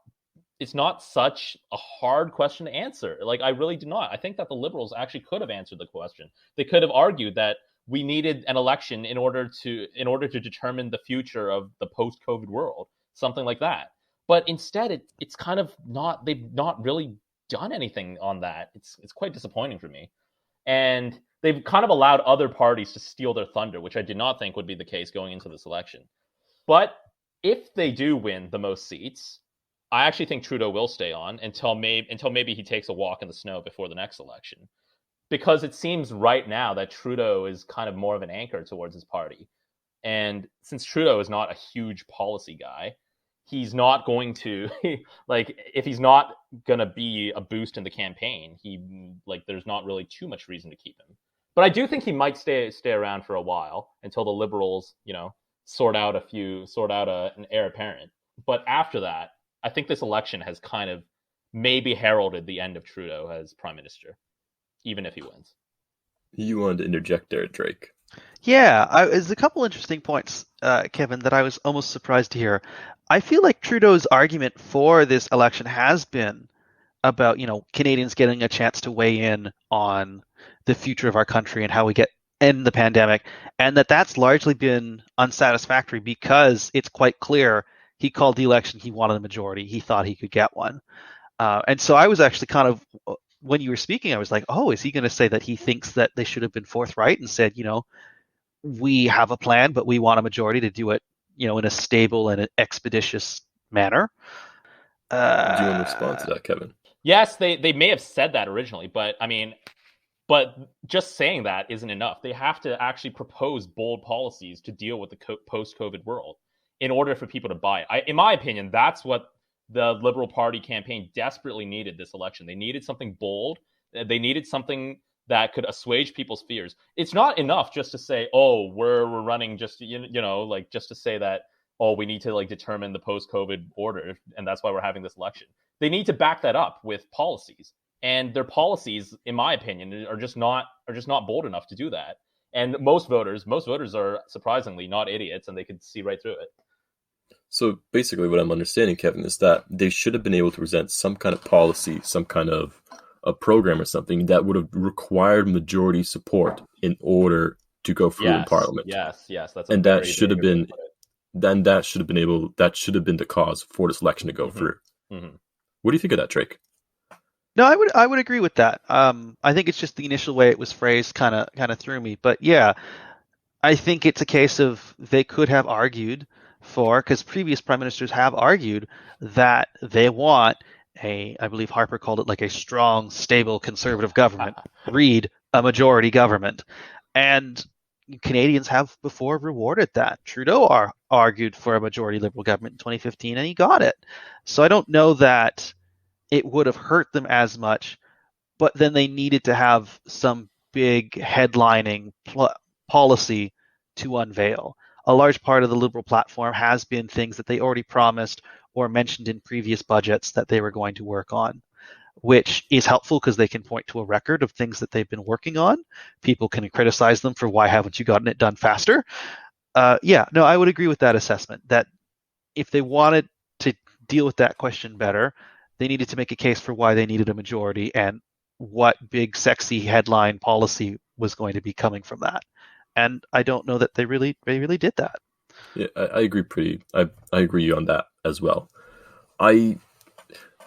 such a hard question to answer. Like, I really do not. I think that the Liberals actually could have answered the question. They could have argued that we needed an election in order to determine the future of the post-COVID world, something like that. But instead, it's kind of not. They've not really done anything on that. It's quite disappointing for me. And they've kind of allowed other parties to steal their thunder, which I did not think would be the case going into this election. But if they do win the most seats, I actually think Trudeau will stay on until maybe he takes a walk in the snow before the next election. Because it seems right now that Trudeau is kind of more of an anchor towards his party. And since Trudeau is not a huge policy guy, he's not going to, if he's not going to be a boost in the campaign, there's not really too much reason to keep him. But I do think he might stay around for a while until the Liberals, sort out an heir apparent. But after that, I think this election has kind of maybe heralded the end of Trudeau as prime minister, even if he wins. You wanted to interject there, Drake. Yeah, there's a couple interesting points, Kevin, that I was almost surprised to hear. I feel like Trudeau's argument for this election has been about, Canadians getting a chance to weigh in on the future of our country and how we get end the pandemic, and that's largely been unsatisfactory because it's quite clear he called the election, he wanted a majority, he thought he could get one. And so I was actually kind of, when you were speaking, I was like, oh, is he going to say that he thinks that they should have been forthright and said, we have a plan, but we want a majority to do it, in a stable and an expeditious manner. Do you want to respond to that, Kevin? Yes, they may have said that originally, but I mean, but just saying that isn't enough. They have to actually propose bold policies to deal with the post-COVID world in order for people to buy it. In my opinion, that's what the Liberal Party campaign desperately needed this election. They needed something bold. They needed something that could assuage people's fears. It's not enough just to say, "Oh, we're running," just just to say that, "Oh, we need to determine the post-COVID order, and that's why we're having this election." They need to back that up with policies, and their policies, in my opinion, are just not bold enough to do that. And most voters are surprisingly not idiots, and they could see right through it. So basically what I'm understanding, Kevin, is that they should have been able to present some kind of policy, some kind of a program or something that would have required majority support in order to go through in Parliament. Yes, that's and that should have been that should have been the cause for this election to go through. Mm-hmm. What do you think of that, Drake? No, I would agree with that. I think it's just the initial way it was phrased kind of threw me. But yeah, I think it's a case of they could have argued for, because previous prime ministers have argued that they want I believe Harper called it like a strong, stable conservative government, read a majority government. And Canadians have before rewarded that. Trudeau argued for a majority Liberal government in 2015 and he got it. So I don't know that it would have hurt them as much, but then they needed to have some big headlining policy to unveil. A large part of the Liberal platform has been things that they already promised or mentioned in previous budgets that they were going to work on, which is helpful because they can point to a record of things that they've been working on. People can criticize them for why haven't you gotten it done faster. I would agree with that assessment, that if they wanted to deal with that question better, they needed to make a case for why they needed a majority and what big, sexy headline policy was going to be coming from that. And I don't know that they really did that. Yeah, I agree I agree on that as well. In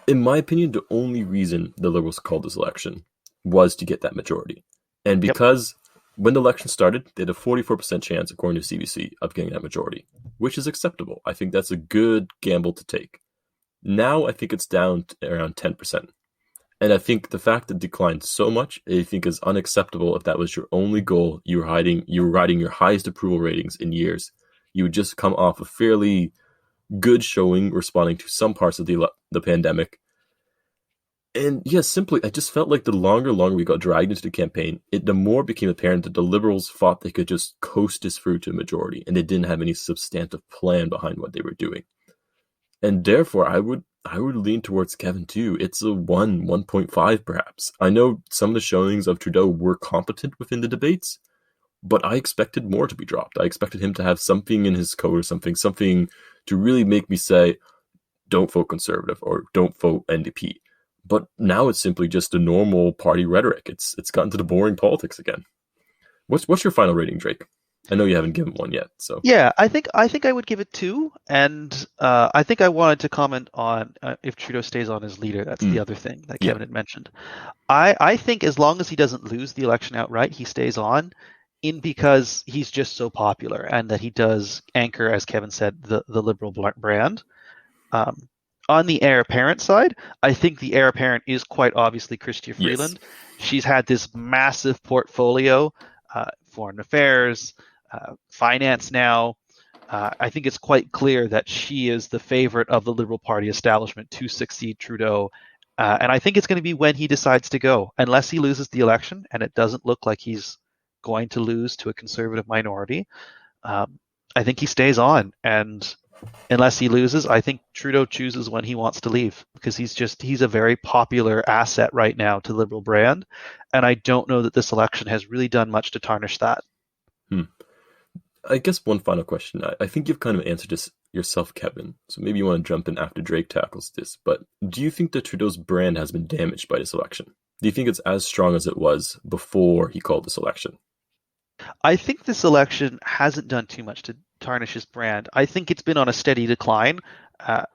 my opinion, the only reason the Liberals called this election was to get that majority. And because when the election started, they had a 44% chance, according to CBC, of getting that majority, which is acceptable. I think that's a good gamble to take. Now I think it's down to around 10%. And I think the fact that it declined so much, I think is unacceptable. If that was your only goal, you were riding your highest approval ratings in years. You would just come off a fairly good showing responding to some parts of the pandemic. And yes, simply, I just felt like the longer we got dragged into the campaign, the more it became apparent that the Liberals thought they could just coast this through to a majority, and they didn't have any substantive plan behind what they were doing. And therefore, I would lean towards Kevin too. It's a 1.5 perhaps. I know some of the showings of Trudeau were competent within the debates, but I expected more to be dropped. I expected him to have something in his code or something to really make me say, don't vote Conservative or don't vote NDP. But now it's simply just the normal party rhetoric. It's gotten to the boring politics again. What's your final rating, Drake? I know you haven't given one yet, so yeah, I think I would give it 2, and I think I wanted to comment on if Trudeau stays on as leader. That's the other thing that Kevin had mentioned. I think as long as he doesn't lose the election outright, he stays on, because he's just so popular and that he does anchor, as Kevin said, the Liberal brand. On the heir apparent side, I think the heir apparent is quite obviously Chrystia Freeland. Yes. She's had this massive portfolio, foreign affairs, finance now. I think it's quite clear that she is the favorite of the Liberal Party establishment to succeed Trudeau. And I think it's going to be when he decides to go, unless he loses the election, and it doesn't look like he's going to lose to a Conservative minority. I think he stays on, and unless he loses, I think Trudeau chooses when he wants to leave, because he's a very popular asset right now to Liberal brand, and I don't know that this election has really done much to tarnish that. I guess one final question. I think you've kind of answered this yourself, Kevin. So maybe you want to jump in after Drake tackles this. But do you think that Trudeau's brand has been damaged by this election? Do you think it's as strong as it was before he called this election? I think this election hasn't done too much to tarnish his brand. I think it's been on a steady decline.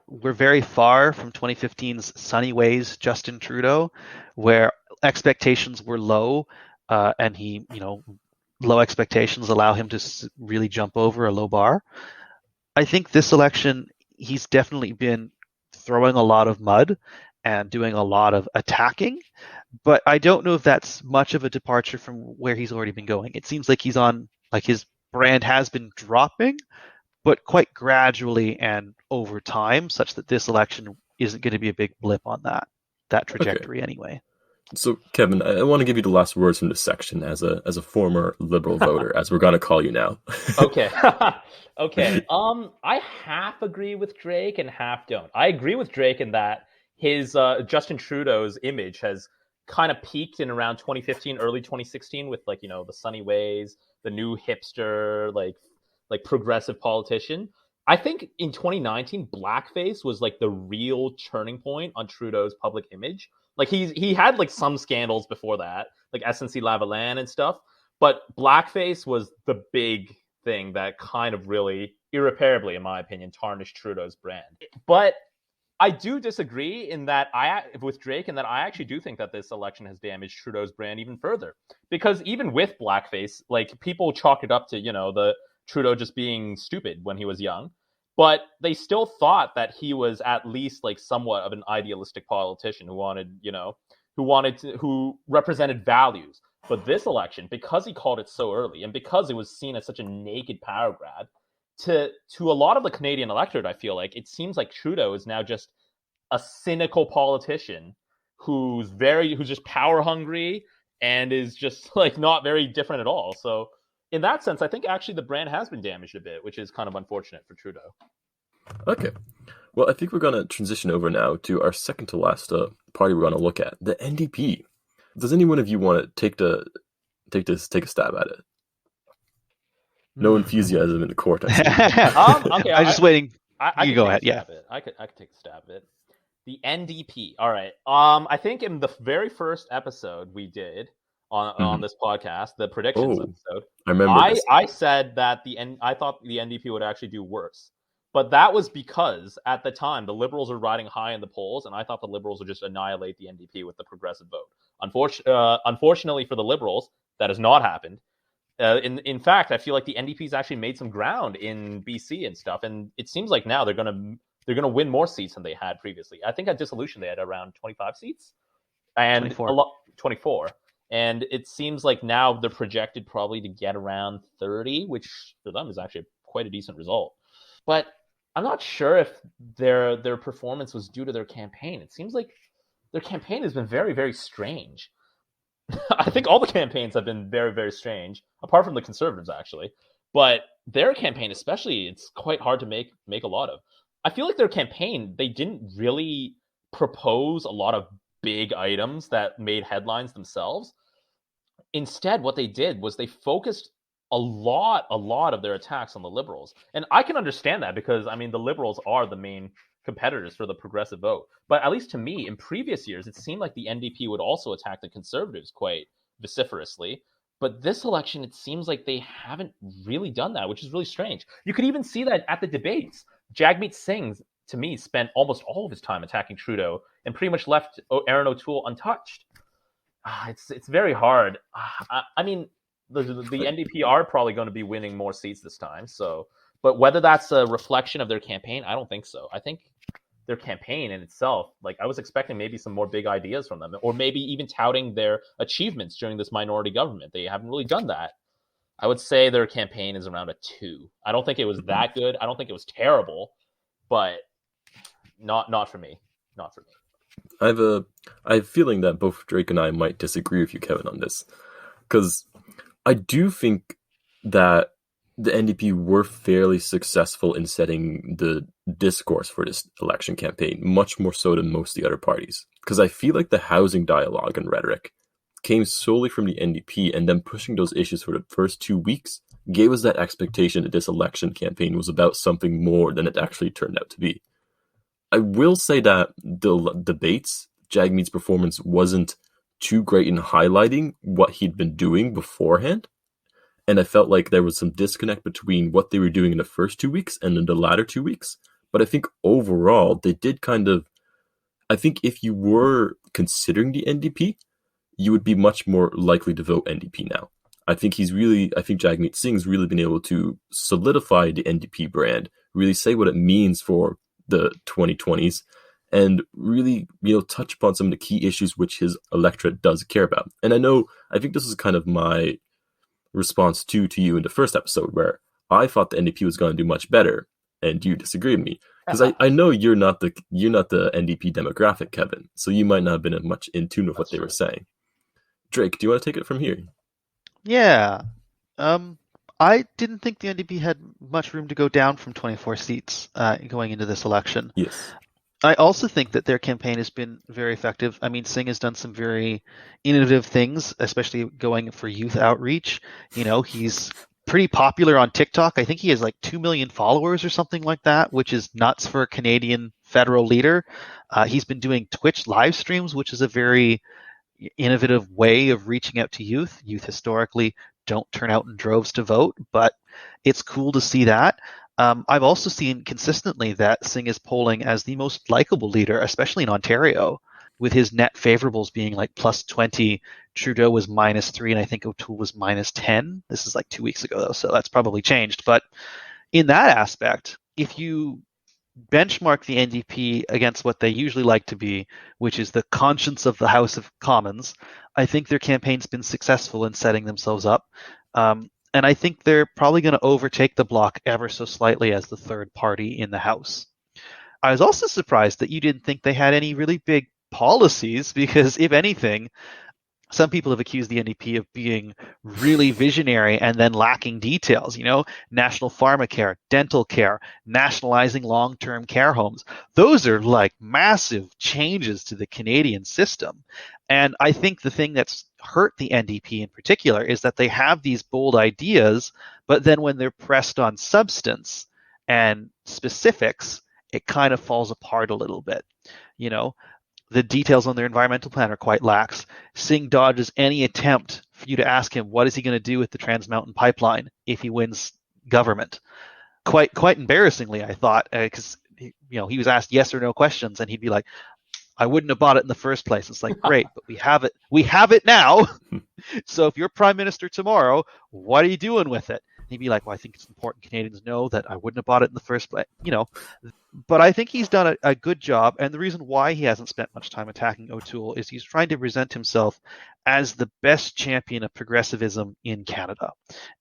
We're very far from 2015's sunny ways Justin Trudeau, where expectations were low, and he, low expectations allow him to really jump over a low bar. I think this election, he's definitely been throwing a lot of mud and doing a lot of attacking, but I don't know if that's much of a departure from where he's already been going. It seems like his brand has been dropping, but quite gradually and over time, such that this election isn't going to be a big blip on that trajectory anyway. So, Kevin, I want to give you the last words from this section as a former Liberal voter, as we're going to call you now. Okay. Okay. I half agree with Drake and half don't. I agree with Drake in that his Justin Trudeau's image has kind of peaked in around 2015, early 2016 with the sunny ways, the new hipster, like progressive politician. I think in 2019, blackface was like the real turning point on Trudeau's public image. Like he had like some scandals before that, like SNC Lavalin and stuff, but blackface was the big thing that kind of really irreparably, in my opinion, tarnished Trudeau's brand. But I do disagree with Drake in that I actually do think that this election has damaged Trudeau's brand even further, because even with blackface, like people chalk it up to the Trudeau just being stupid when he was young. But they still thought that he was at least like somewhat of an idealistic politician who represented values. But this election, because he called it so early and because it was seen as such a naked power grab, to a lot of the Canadian electorate, I feel like it seems like Trudeau is now just a cynical politician who's just power hungry and is just like not very different at all. So in that sense, I think actually the brand has been damaged a bit, which is kind of unfortunate for Trudeau. Okay. Well, I think we're going to transition over now to our second to last party we're going to look at, the NDP. Does any one of you want to take a stab at it? No enthusiasm in the court. Okay, I'm just waiting. You go ahead. Yeah, I could take a stab at it. The NDP. All right. I think in the very first episode we did on this podcast, the predictions episode, I remember. I said that I thought the NDP would actually do worse, but that was because at the time the Liberals were riding high in the polls, and I thought the Liberals would just annihilate the NDP with the progressive vote. Unfortunately for the Liberals, that has not happened. In fact, I feel like the NDP's actually made some ground in BC and stuff, and it seems like now they're gonna win more seats than they had previously. I think at dissolution they had around 25 seats, and 24. And it seems like now they're projected probably to get around 30, which for them is actually quite a decent result. But I'm not sure if their performance was due to their campaign. It seems like their campaign has been very, very strange. I think all the campaigns have been very, very strange, apart from the Conservatives, actually. But their campaign especially, it's quite hard to make a lot of. I feel like their campaign, they didn't really propose a lot of big items that made headlines themselves. Instead, what they did was they focused a lot of their attacks on the Liberals. And I can understand that because, I mean, the Liberals are the main competitors for the progressive vote. But at least to me, in previous years, it seemed like the NDP would also attack the Conservatives quite vociferously. But this election, it seems like they haven't really done that, which is really strange. You could even see that at the debates. Jagmeet Singh, to me, spent almost all of his time attacking Trudeau and pretty much left Aaron O'Toole untouched. It's very hard. I mean, the NDP are probably going to be winning more seats this time. So, but whether that's a reflection of their campaign, I don't think so. I think their campaign in itself, like I was expecting maybe some more big ideas from them, or maybe even touting their achievements during this minority government. They haven't really done that. I would say their campaign is around a 2. I don't think it was that good. I don't think it was terrible, but not for me. Not for me. I have a feeling that both Drake and I might disagree with you, Kevin, on this, because I do think that the NDP were fairly successful in setting the discourse for this election campaign, much more so than most of the other parties. Because I feel like the housing dialogue and rhetoric came solely from the NDP, and them pushing those issues for the first 2 weeks gave us that expectation that this election campaign was about something more than it actually turned out to be. I will say that the debates, Jagmeet's performance wasn't too great in highlighting what he'd been doing beforehand. And I felt like there was some disconnect between what they were doing in the first 2 weeks and in the latter 2 weeks. But I think overall, they did kind of, I think if you were considering the NDP, you would be much more likely to vote NDP now. I think Jagmeet Singh's really been able to solidify the NDP brand, really say what it means for the 2020s, and really, touch upon some of the key issues which his electorate does care about. And I think this is kind of my response to you in the first episode, where I thought the NDP was going to do much better, and you disagree with me. Because I know you're not the NDP demographic, Kevin, so you might not have been much in tune with what they were saying. Drake, do you want to take it from here? Yeah. I didn't think the NDP had much room to go down from 24 seats going into this election. Yes. I also think that their campaign has been very effective. I mean, Singh has done some very innovative things, especially going for youth outreach. He's pretty popular on TikTok. I think he has like 2 million followers or something like that, which is nuts for a Canadian federal leader. He's been doing Twitch live streams, which is a very innovative way of reaching out to youth. Youth historically don't turn out in droves to vote, but it's cool to see that. I've also seen consistently that Singh is polling as the most likable leader, especially in Ontario, with his net favorables being like plus 20. Trudeau was minus 3, and I think O'Toole was minus 10. This is like 2 weeks ago, though, so that's probably changed. But in that aspect, if you benchmark the NDP against what they usually like to be, which is the conscience of the House of Commons, I think their campaign's been successful in setting themselves up. And I think they're probably going to overtake the Bloc ever so slightly as the third party in the House. I was also surprised that you didn't think they had any really big policies, because if anything, some people have accused the NDP of being really visionary and then lacking details, national pharmacare, dental care, nationalizing long-term care homes. Those are like massive changes to the Canadian system. And I think the thing that's hurt the NDP in particular is that they have these bold ideas, but then when they're pressed on substance and specifics, it kind of falls apart a little bit. The details on their environmental plan are quite lax. Singh dodges any attempt for you to ask him what is he going to do with the Trans Mountain Pipeline if he wins government. Quite embarrassingly, I thought, because he was asked yes or no questions, and he'd be like, "I wouldn't have bought it in the first place." It's like, great, but we have it. We have it now. So if you're prime minister tomorrow, what are you doing with it? And he'd be like, "Well, I think it's important Canadians know that I wouldn't have bought it in the first place." But I think he's done a good job, and the reason why he hasn't spent much time attacking O'Toole is he's trying to present himself as the best champion of progressivism in Canada.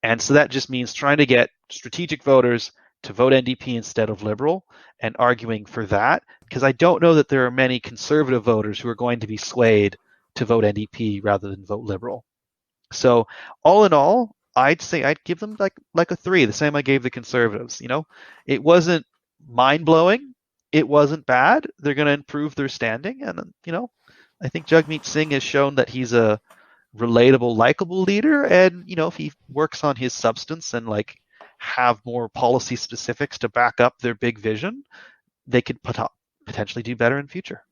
And so that just means trying to get strategic voters to vote NDP instead of Liberal, and arguing for that, because I don't know that there are many Conservative voters who are going to be swayed to vote NDP rather than vote Liberal. So all in all, I'd say I'd give them like a 3, the same I gave the Conservatives. It wasn't mind-blowing. It wasn't bad. They're going to improve their standing. And, I think Jagmeet Singh has shown that he's a relatable, likable leader. And, if he works on his substance and have more policy specifics to back up their big vision, they could potentially do better in future.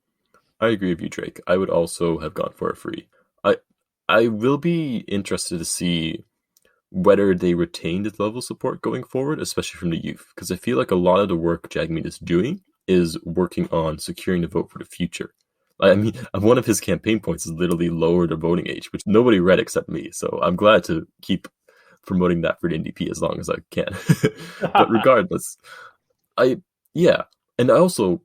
I agree with you, Drake. I would also have gone for a 3. I will be interested to see whether they retain this level of support going forward, especially from the youth, because I feel like a lot of the work Jagmeet is doing is working on securing the vote for the future. I mean, one of his campaign points is literally lower the voting age, which nobody read except me, so I'm glad to keep promoting that for the NDP as long as I can. But regardless, and I also,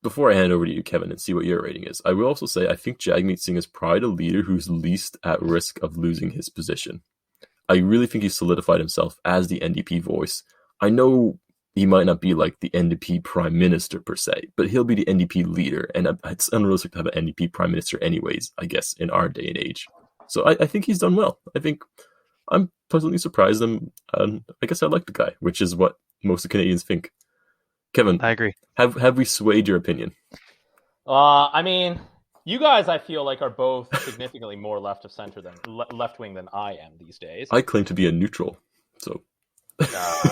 before I hand over to you, Kevin, and see what your rating is, I will also say I think Jagmeet Singh is probably the leader who's least at risk of losing his position. I really think he solidified himself as the NDP voice. I know he might not be like the NDP prime minister per se, but he'll be the NDP leader, and it's unrealistic to have an NDP prime minister anyways, I guess, in our day and age. So I think he's done well. I think I'm pleasantly surprised, and I guess I like the guy, which is what most of Canadians think. Kevin, I agree. Have we swayed your opinion? I mean, you guys, I feel like, are both significantly more left of center than left wing than I am these days. I claim to be a neutral. So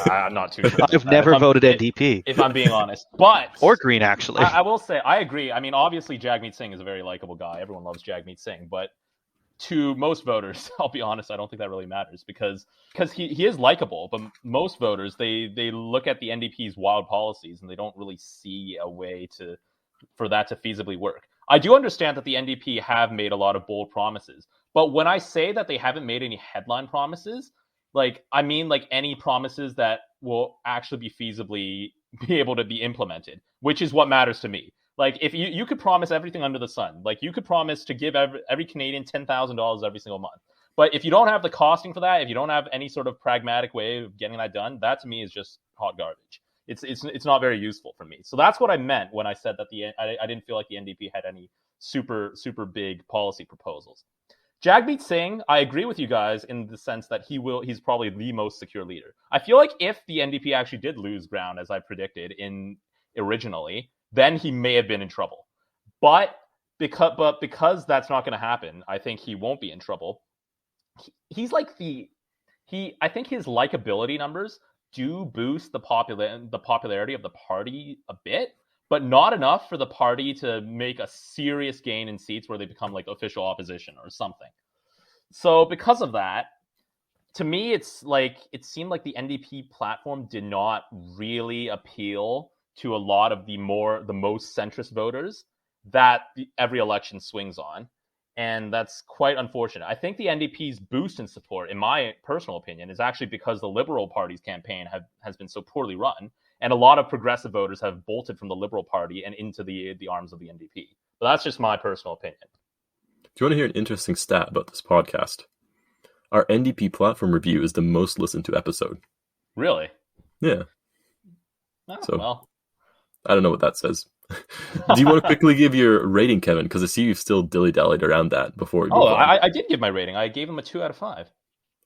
I'm not too sure. I've never voted NDP. If I'm being honest. But or Green, actually. I will say, I agree. I mean, obviously, Jagmeet Singh is a very likable guy. Everyone loves Jagmeet Singh. But to most voters, I'll be honest, I don't think that really matters because he is likable. But most voters, they look at the NDP's wild policies and they don't really see a way for that to feasibly work. I do understand that the NDP have made a lot of bold promises. But when I say that they haven't made any headline promises, I mean any promises that will actually be feasibly be able to be implemented, which is what matters to me. If you could promise everything under the sun, you could promise to give every Canadian $10,000 every single month. But if you don't have the costing for that, if you don't have any sort of pragmatic way of getting that done, that to me is just hot garbage. It's not very useful for me. So that's what I meant when I said that I didn't feel like the NDP had any super big policy proposals. Jagmeet Singh, I agree with you guys in the sense that he's probably the most secure leader. I feel like if the NDP actually did lose ground, as I predicted originally, then he may have been in trouble. But because that's not going to happen, I think he won't be in trouble. He's I think his likability numbers do boost the popularity of the party a bit, but not enough for the party to make a serious gain in seats where they become official opposition or something. So because of that, to me, it seemed like the NDP platform did not really appeal to a lot of the most centrist voters that every election swings on. And that's quite unfortunate. I think the NDP's boost in support, in my personal opinion, is actually because the Liberal Party's campaign has been so poorly run. And a lot of progressive voters have bolted from the Liberal Party and into the arms of the NDP. But that's just my personal opinion. Do you want to hear an interesting stat about this podcast? Our NDP platform review is the most listened to episode. Really? Yeah. Oh, so, well. I don't know what that says. Do you want to quickly give your rating, Kevin? Because I see you've still dilly-dallied around that before we move on. I did give my rating. I gave him a 2 out of 5.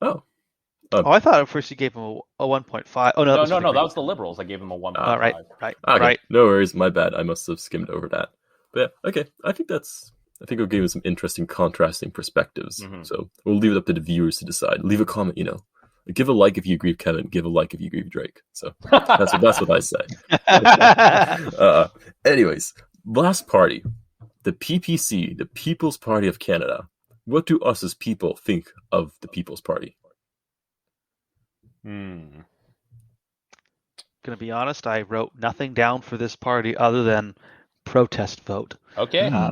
Oh. I thought at first you gave him a 1.5. Oh, no, that was the Liberals. I gave him a 1.5. Right. Okay. Right. No worries. My bad. I must have skimmed over that. But yeah, okay. I think we'll give him some interesting contrasting perspectives. Mm-hmm. So we'll leave it up to the viewers to decide. Leave a comment, Give a like if you agree with Kevin. Give a like if you agree with Drake. So that's what I say. Anyways, last party, the PPC, the People's Party of Canada. What do us as people think of the People's Party? Gonna be honest, I wrote nothing down for this party other than protest vote. Okay. All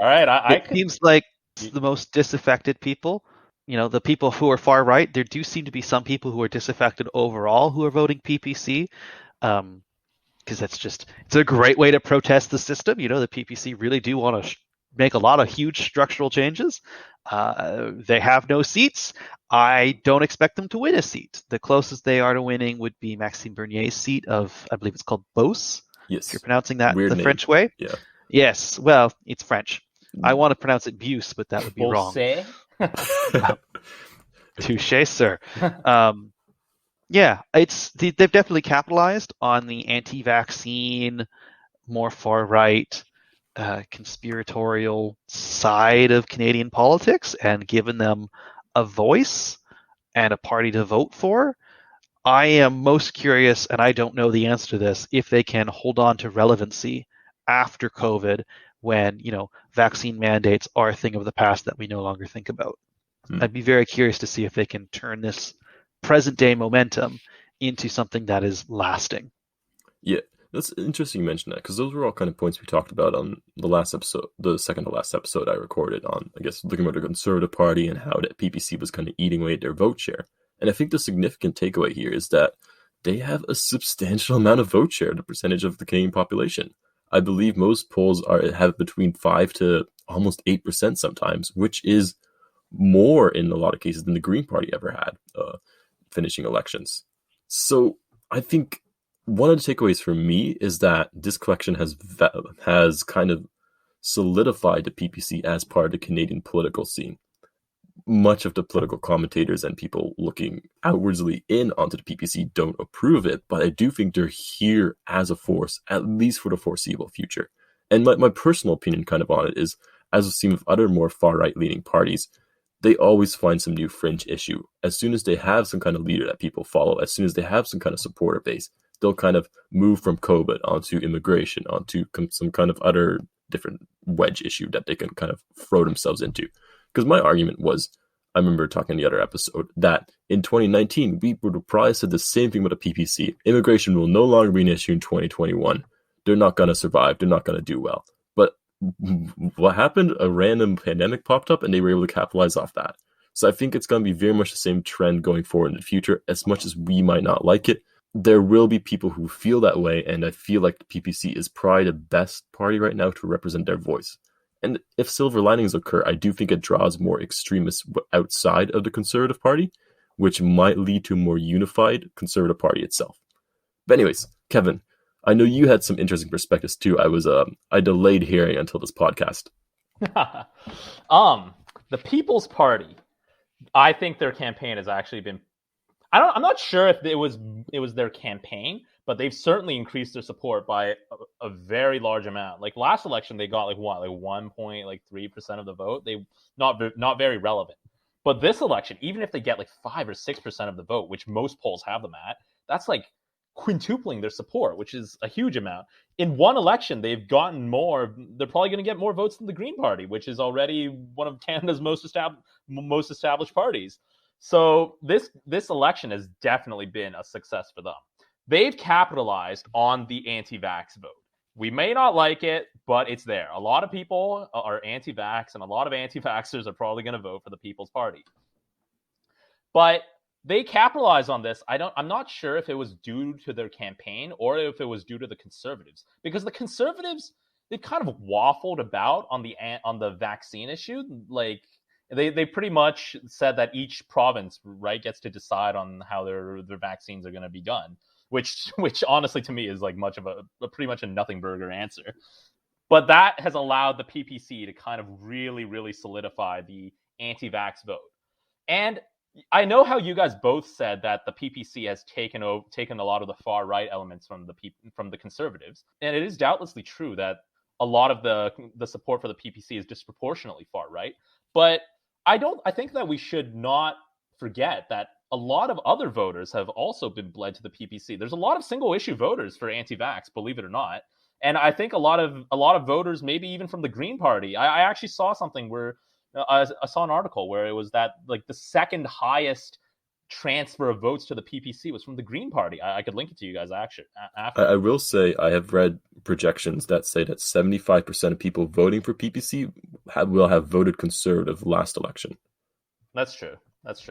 right. It seems like the most disaffected people. The people who are far right, there do seem to be some people who are disaffected overall who are voting PPC. Because it's a great way to protest the system. The PPC really do want to make a lot of huge structural changes. They have no seats. I don't expect them to win a seat. The closest they are to winning would be Maxime Bernier's seat of, I believe it's called Beauce. Yes. If you're pronouncing that Weird the name. French way. Yeah. Yes. Well, it's French. I want to pronounce it Beauce, but that would be wrong. Touché, sir. Yeah, they've definitely capitalized on the anti-vaccine, more far-right, conspiratorial side of Canadian politics and given them a voice and a party to vote for. I am most curious, and I don't know the answer to this, if they can hold on to relevancy after COVID when, vaccine mandates are a thing of the past that we no longer think about. I'd be very curious to see if they can turn this present-day momentum into something that is lasting. Yeah, that's interesting you mention that, because those were all kind of points we talked about on the last episode, the second to last episode I recorded on, I guess, looking at the Conservative Party and how the PPC was kind of eating away at their vote share. And I think the significant takeaway here is that they have a substantial amount of vote share, the percentage of the Canadian population. I believe most polls have between 5 to almost 8% sometimes, which is more in a lot of cases than the Green Party ever had finishing elections. So I think one of the takeaways for me is that this collection has kind of solidified the PPC as part of the Canadian political scene. Much of the political commentators and people looking outwardly in onto the PPC don't approve it, but I do think they're here as a force, at least for the foreseeable future. And my personal opinion kind of on it is, as we've seen with other more far-right leaning parties, they always find some new fringe issue. As soon as they have some kind of leader that people follow, as soon as they have some kind of supporter base, they'll kind of move from COVID onto immigration, onto some kind of other different wedge issue that they can kind of throw themselves into. Because my argument was, I remember talking in the other episode, that in 2019, we would have probably said the same thing with the PPC. Immigration will no longer be an issue in 2021. They're not going to survive. They're not going to do well. But what happened? A random pandemic popped up and they were able to capitalize off that. So I think it's going to be very much the same trend going forward in the future. As much as we might not like it, there will be people who feel that way, and I feel like the PPC is probably the best party right now to represent their voice. And if silver linings occur, I do think it draws more extremists outside of the Conservative Party, which might lead to a more unified Conservative Party itself. But anyways, Kevin, I know you had some interesting perspectives too. I delayed hearing until this podcast. The People's Party, I think their campaign has actually been, I'm not sure if it was their campaign, but they've certainly increased their support by a very large amount. Like last election, they got like 1.3% of the vote. They not very relevant. But this election, even if they get like 5 or 6% of the vote, which most polls have them at, that's like quintupling their support, which is a huge amount. In one election, they've gotten more. They're probably going to get more votes than the Green Party, which is already one of Canada's most established parties. So this election has definitely been a success for them. They've capitalized on the anti-vax vote. We may not like it, but it's there. A lot of people are anti-vax, and a lot of anti-vaxxers are probably going to vote for the People's Party. But they capitalized on this. I'm not sure if it was due to their campaign or if it was due to the Conservatives, because the Conservatives, they kind of waffled about on the vaccine issue. Like they pretty much said that each province, right, gets to decide on how their vaccines are going to be done, which honestly to me is like much of a pretty much a nothing burger answer. But that has allowed the PPC to kind of really, really solidify the anti-vax vote. And I know how you guys both said that the PPC has taken a lot of the far right elements from the Conservatives, and it is doubtlessly true that a lot of the support for the PPC is disproportionately far right. But I think that we should not forget that a lot of other voters have also been bled to the PPC. There's a lot of single issue voters for anti-vax, believe it or not, and I think a lot of voters, maybe even from the Green Party. I actually saw something where. I saw an article where it was that like the second highest transfer of votes to the PPC was from the Green Party. I could link it to you guys after. I will say I have read projections that say that 75% of people voting for PPC will have voted Conservative last election. That's true.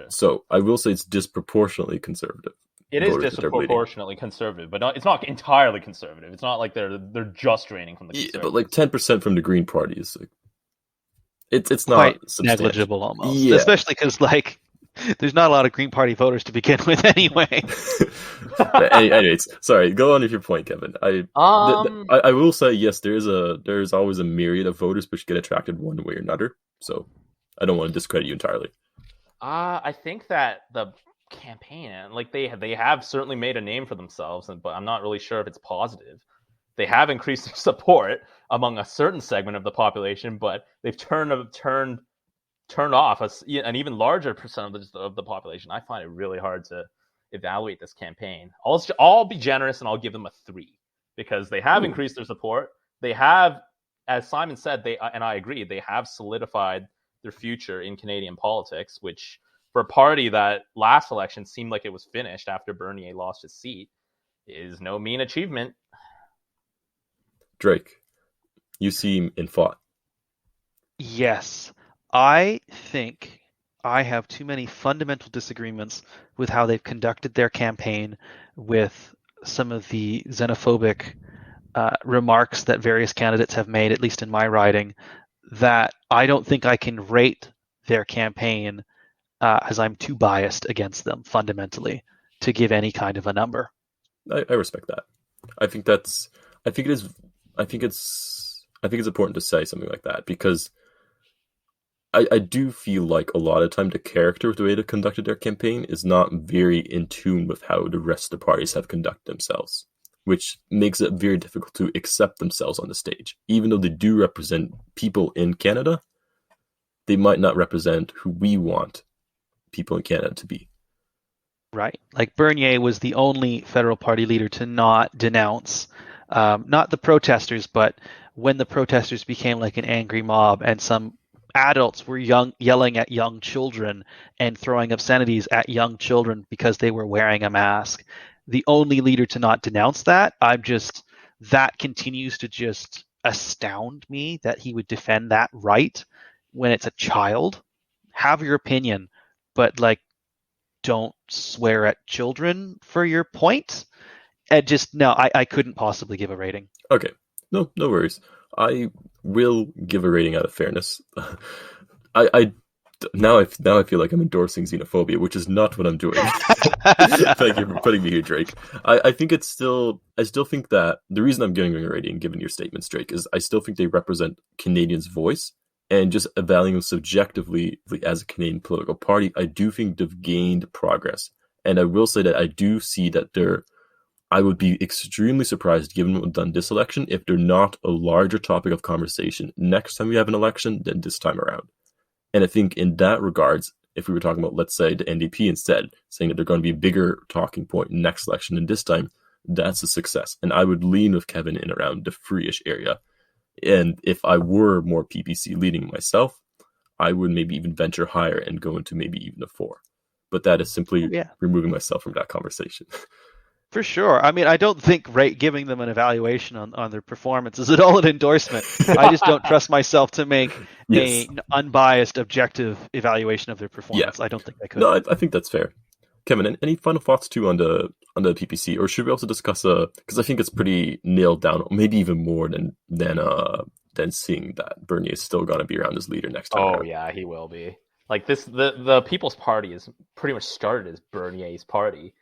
So I will say it's disproportionately Conservative. It is disproportionately Conservative, but it's not entirely Conservative. It's not like they're just draining from the Conservatives. Yeah, but like 10% from the Green Party is like, it's not quite negligible almost, yeah. Especially because like there's not a lot of Green Party voters to begin with anyway. Anyways, sorry, go on with your point, Kevin. I will say yes, there's always a myriad of voters which get attracted one way or another. So I don't want to discredit you entirely. I think that the campaign, like they have certainly made a name for themselves, but I'm not really sure if it's positive. They have increased their support among a certain segment of the population, but they've turned off an even larger percentage of the population. I find it really hard to evaluate this campaign. I'll be generous and I'll give them a 3 because they have increased their support. They have, as Simon said, and I agree, they have solidified their future in Canadian politics, which for a party that last election seemed like it was finished after Bernier lost his seat is no mean achievement. Drake, you seem in thought. Yes. I think I have too many fundamental disagreements with how they've conducted their campaign, with some of the xenophobic remarks that various candidates have made, at least in my riding, that I don't think I can rate their campaign as I'm too biased against them fundamentally to give any kind of a number. I respect that. I think it's important to say something like that because I do feel like a lot of time the character of the way they conducted their campaign is not very in tune with how the rest of the parties have conducted themselves, which makes it very difficult to accept themselves on the stage. Even though they do represent people in Canada, they might not represent who we want people in Canada to be. Right. Like Bernier was the only federal party leader to not denounce, not the protesters, but when the protesters became like an angry mob and some adults were yelling at young children and throwing obscenities at young children because they were wearing a mask. The only leader to not denounce that, that continues to just astound me that he would defend that right when it's a child. Have your opinion, but like, don't swear at children for your point. And just no, I couldn't possibly give a rating. Okay, no worries. I will give a rating out of fairness. I now I feel like I'm endorsing xenophobia, which is not what I'm doing. Thank you for putting me here, Drake. I think I still think that the reason I'm giving a rating, given your statements, Drake, is I still think they represent Canadians' voice. And just evaluating them subjectively as a Canadian political party, I do think they've gained progress. And I will say that I do see that I would be extremely surprised, given what we've done this election, if they're not a larger topic of conversation next time we have an election than this time around. And I think in that regards, if we were talking about, let's say, the NDP instead, saying that they're going to be a bigger talking point next election than this time, that's a success. And I would lean with Kevin in around the free-ish area. And if I were more PPC leading myself, I would maybe even venture higher and go into maybe even a 4. But that is simply removing myself from that conversation. For sure. I mean, I don't think giving them an evaluation on their performance is at all an endorsement. I just don't trust myself to make an unbiased, objective evaluation of their performance. I don't think I could. No, I think that's fair. Kevin, any final thoughts too on the PPC, or should we also discuss because I think it's pretty nailed down, maybe even more than seeing that Bernier is still going to be around as leader next time. Oh yeah, he will be. Like this, the People's Party is pretty much started as Bernier's party.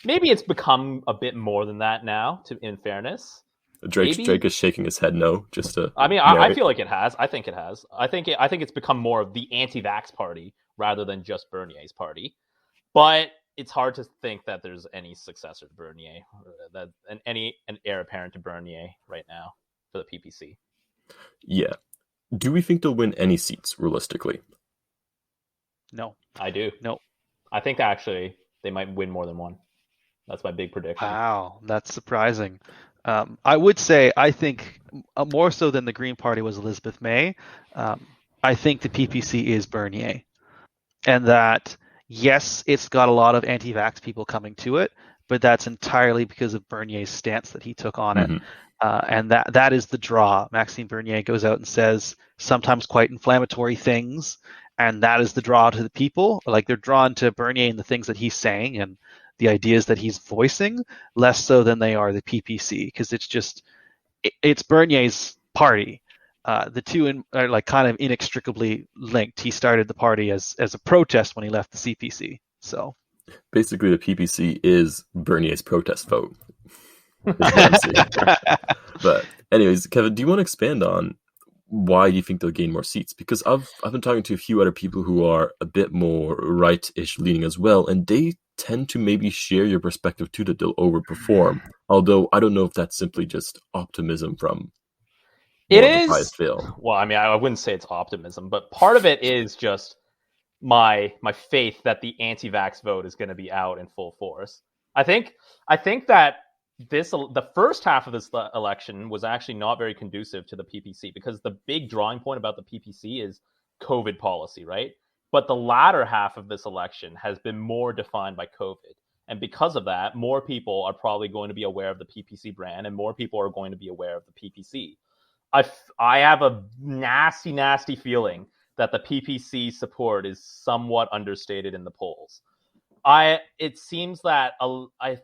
Maybe it's become a bit more than that now. In fairness, Drake is shaking his head no. Just to. I mean, I feel like it has. I think it has. I think it's become more of the anti-vax party rather than just Bernier's party. But it's hard to think that there's any successor to Bernier, an heir apparent to Bernier right now for the PPC. Yeah. Do we think they'll win any seats realistically? No. I do. No. I think actually they might win more than one. That's my big prediction. Wow, that's surprising. I would say I think more so than the Green Party was Elizabeth May, I think the PPC is Bernier. And that, yes, it's got a lot of anti-vax people coming to it, but that's entirely because of Bernier's stance that he took on it. And that is the draw. Maxime Bernier goes out and says sometimes quite inflammatory things, and that is the draw to the people. Like, they're drawn to Bernier and the things that he's saying and the ideas that he's voicing, less so than they are the PPC, because it's Bernier's party. The two are like kind of inextricably linked. He started the party as a protest when he left the CPC. So basically, the PPC is Bernier's protest vote. But anyways, Kevin, do you want to expand on why you think they'll gain more seats? Because I've been talking to a few other people who are a bit more right-ish leaning as well, and they tend to maybe share your perspective too, that they'll overperform. Although I don't know if that's simply just optimism from it is. Field. Well, I mean, I wouldn't say it's optimism, but part of it is just my faith that the anti-vax vote is going to be out in full force. I think that the first half of this election was actually not very conducive to the PPC, because the big drawing point about the PPC is COVID policy, right? But the latter half of this election has been more defined by COVID. And because of that, more people are probably going to be aware of the PPC brand, and more people are going to be aware of the PPC. I have a nasty feeling that the PPC support is somewhat understated in the polls. It seems that I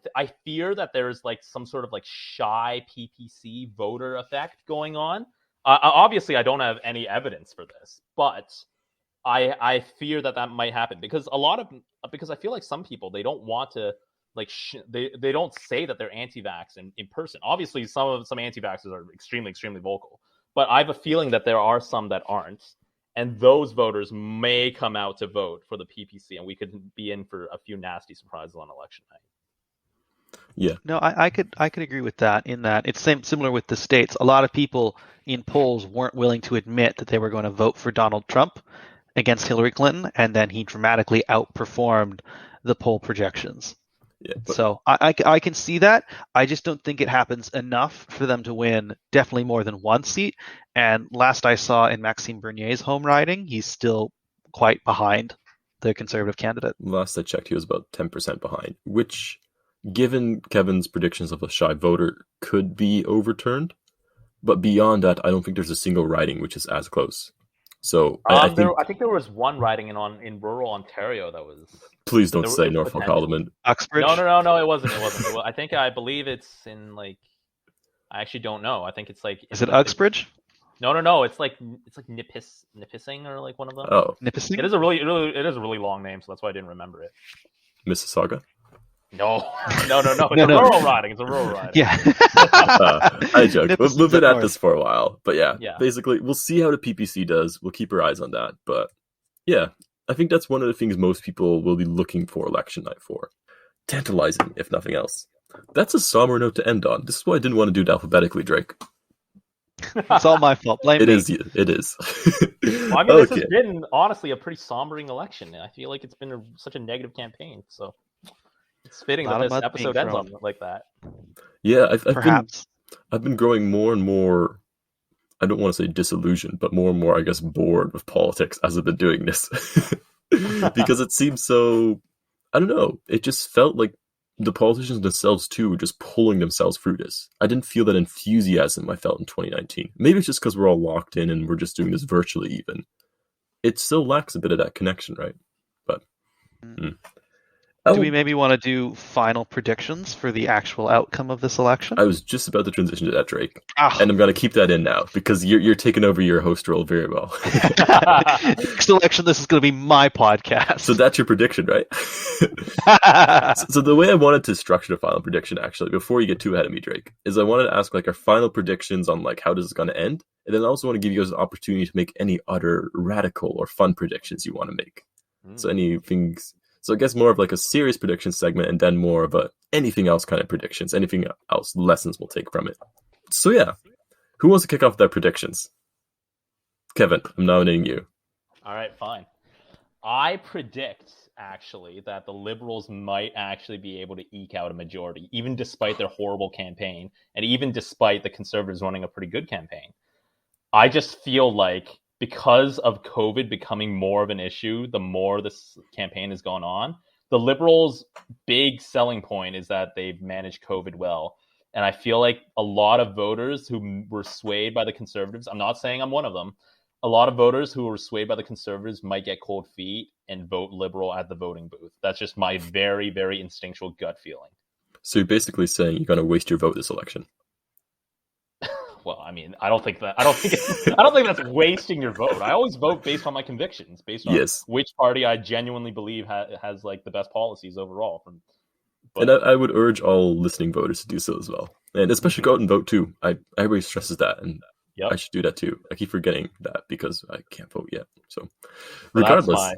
fear that there's like some sort of like shy PPC voter effect going on. Obviously, I don't have any evidence for this, but I fear that might happen because I feel like some people, they don't want to they don't say that they're anti-vax in person. Obviously, some anti-vaxxers are extremely vocal, but I have a feeling that there are some that aren't. And those voters may come out to vote for the PPC, and we could be in for a few nasty surprises on election night. Yeah. No, I could agree with that, in that it's similar with the States. A lot of people in polls weren't willing to admit that they were going to vote for Donald Trump. against Hillary Clinton, and then he dramatically outperformed the poll projections. Yeah, so I can see that. I just don't think it happens enough for them to win definitely more than one seat. And last I saw in Maxime Bernier's home riding, he's still quite behind the Conservative candidate. Last I checked, he was about 10% behind, which, given Kevin's predictions of a shy voter, could be overturned. But beyond that, I don't think there's a single riding which is as close. So I think there was one riding in rural Ontario that was. Please don't say Norfolk Haldimand. Uxbridge? No, it wasn't. I believe it's in like. I actually don't know. I think it's like. Is it Uxbridge? No. It's like Nipissing or like one of them. Oh, Nipissing. It is a really long name, so that's why I didn't remember it. Mississauga. No. It's a rural riding. It's a rural riding. Yeah. I joke. We've been at this for a while, but yeah, basically, we'll see how the PPC does. We'll keep our eyes on that, but yeah, I think that's one of the things most people will be looking for election night for. Tantalizing, if nothing else. That's a somber note to end on. This is why I didn't want to do it alphabetically, Drake. It's all my fault. Blame me. It is. Well, I mean, This has been, honestly, a pretty sombering election. I feel like it's been such a negative campaign, so it's fitting that this episode ends on like that. Yeah, I've been growing more and more, I don't want to say disillusioned, but more and more, I guess, bored with politics as I've been doing this. Because it seems so, I don't know, it just felt like the politicians themselves too were just pulling themselves through this. I didn't feel that enthusiasm I felt in 2019. Maybe it's just because we're all locked in and we're just doing this virtually even. It still lacks a bit of that connection, right? But do we maybe want to do final predictions for the actual outcome of this election? I was just about to transition to that, Drake. And I'm going to keep that in now because you're taking over your host role very well. Next election, this is going to be my podcast. So that's your prediction, right? So the way I wanted to structure the final prediction, actually, before you get too ahead of me, Drake, is I wanted to ask like our final predictions on like how this is going to end. And then I also want to give you guys an opportunity to make any other radical or fun predictions you want to make. So anything... So I guess more of like a serious prediction segment and then more of a anything else kind of predictions. Anything else, lessons we'll take from it. So yeah, who wants to kick off their predictions? Kevin, I'm nominating you. All right, fine. I predict, actually, that the Liberals might actually be able to eke out a majority, even despite their horrible campaign, and even despite the Conservatives running a pretty good campaign. I just feel like because of COVID becoming more of an issue, the more this campaign has gone on, the Liberals' big selling point is that they've managed COVID well. And I feel like a lot of voters who were swayed by the Conservatives, I'm not saying I'm one of them, a lot of voters who were swayed by the Conservatives might get cold feet and vote Liberal at the voting booth. That's just my very, very instinctual gut feeling. So you're basically saying you're going to waste your vote this election. Well, I mean, I don't think that's wasting your vote. I always vote based on my convictions, based on which party I genuinely believe has like the best policies overall. And I would urge all listening voters to do so as well, and especially go out and vote too. Everybody stresses that, and I should do that too. I keep forgetting that because I can't vote yet. So, regardless,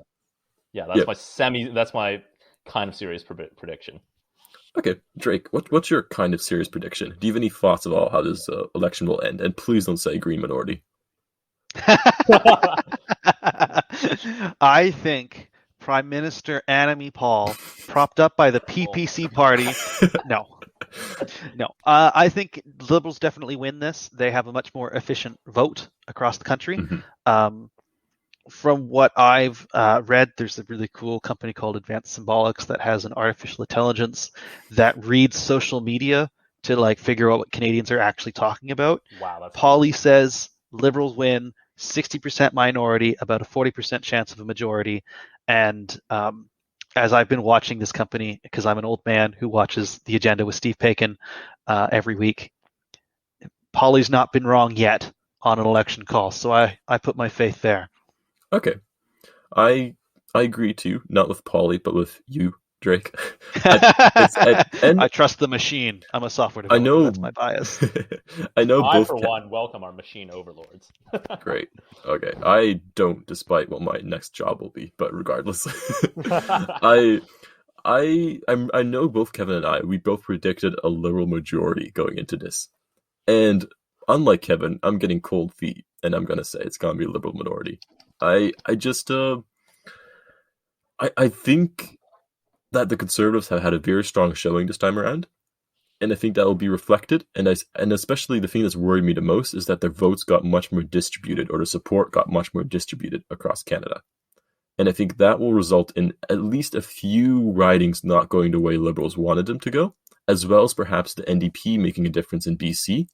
that's my kind of serious prediction. Okay, Drake, what's your kind of serious prediction? Do you have any thoughts at all how this election will end? And please don't say Green minority. I think Prime Minister Annamie Paul, propped up by the PPC party, no. I think Liberals definitely win this. They have a much more efficient vote across the country. From what I've read, there's a really cool company called Advanced Symbolics that has an artificial intelligence that reads social media to like figure out what Canadians are actually talking about. Wow, that's Polly says Liberals win, 60% minority, about a 40% chance of a majority. And as I've been watching this company, because I'm an old man who watches The Agenda with Steve Paikin every week, Polly's not been wrong yet on an election call. So I put my faith there. Okay. I agree too, not with Polly, but with you, Drake. I trust the machine. I'm a software developer. I know that's my bias. I know I, for one, welcome our machine overlords. Great. Okay. I don't, despite what my next job will be, but regardless. I know both Kevin and we both predicted a Liberal majority going into this. And unlike Kevin, I'm getting cold feet, and I'm going to say it's going to be a Liberal minority. I just I think that the Conservatives have had a very strong showing this time around, and I think that will be reflected. And especially the thing that's worried me the most is that their votes got much more distributed, or the support got much more distributed across Canada. And I think that will result in at least a few ridings not going the way Liberals wanted them to go, as well as perhaps the NDP making a difference in BC.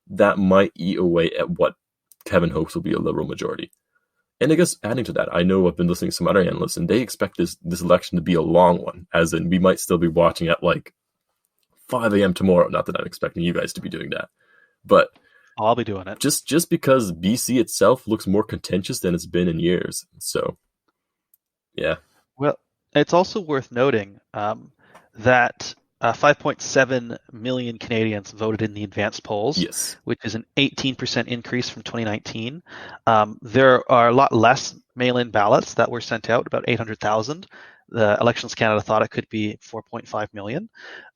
That might eat away at what Kevin hopes will be a Liberal majority. And I guess adding to that, I know I've been listening to some other analysts, and they expect this election to be a long one, as in we might still be watching at like 5 a.m. tomorrow. Not that I'm expecting you guys to be doing that, but I'll be doing it. Just because BC itself looks more contentious than it's been in years. So, yeah. Well, it's also worth noting that 5.7 million Canadians voted in the advanced polls, Yes. which is an 18% increase from 2019. There are a lot less mail-in ballots that were sent out, about 800,000. The Elections Canada thought it could be 4.5 million.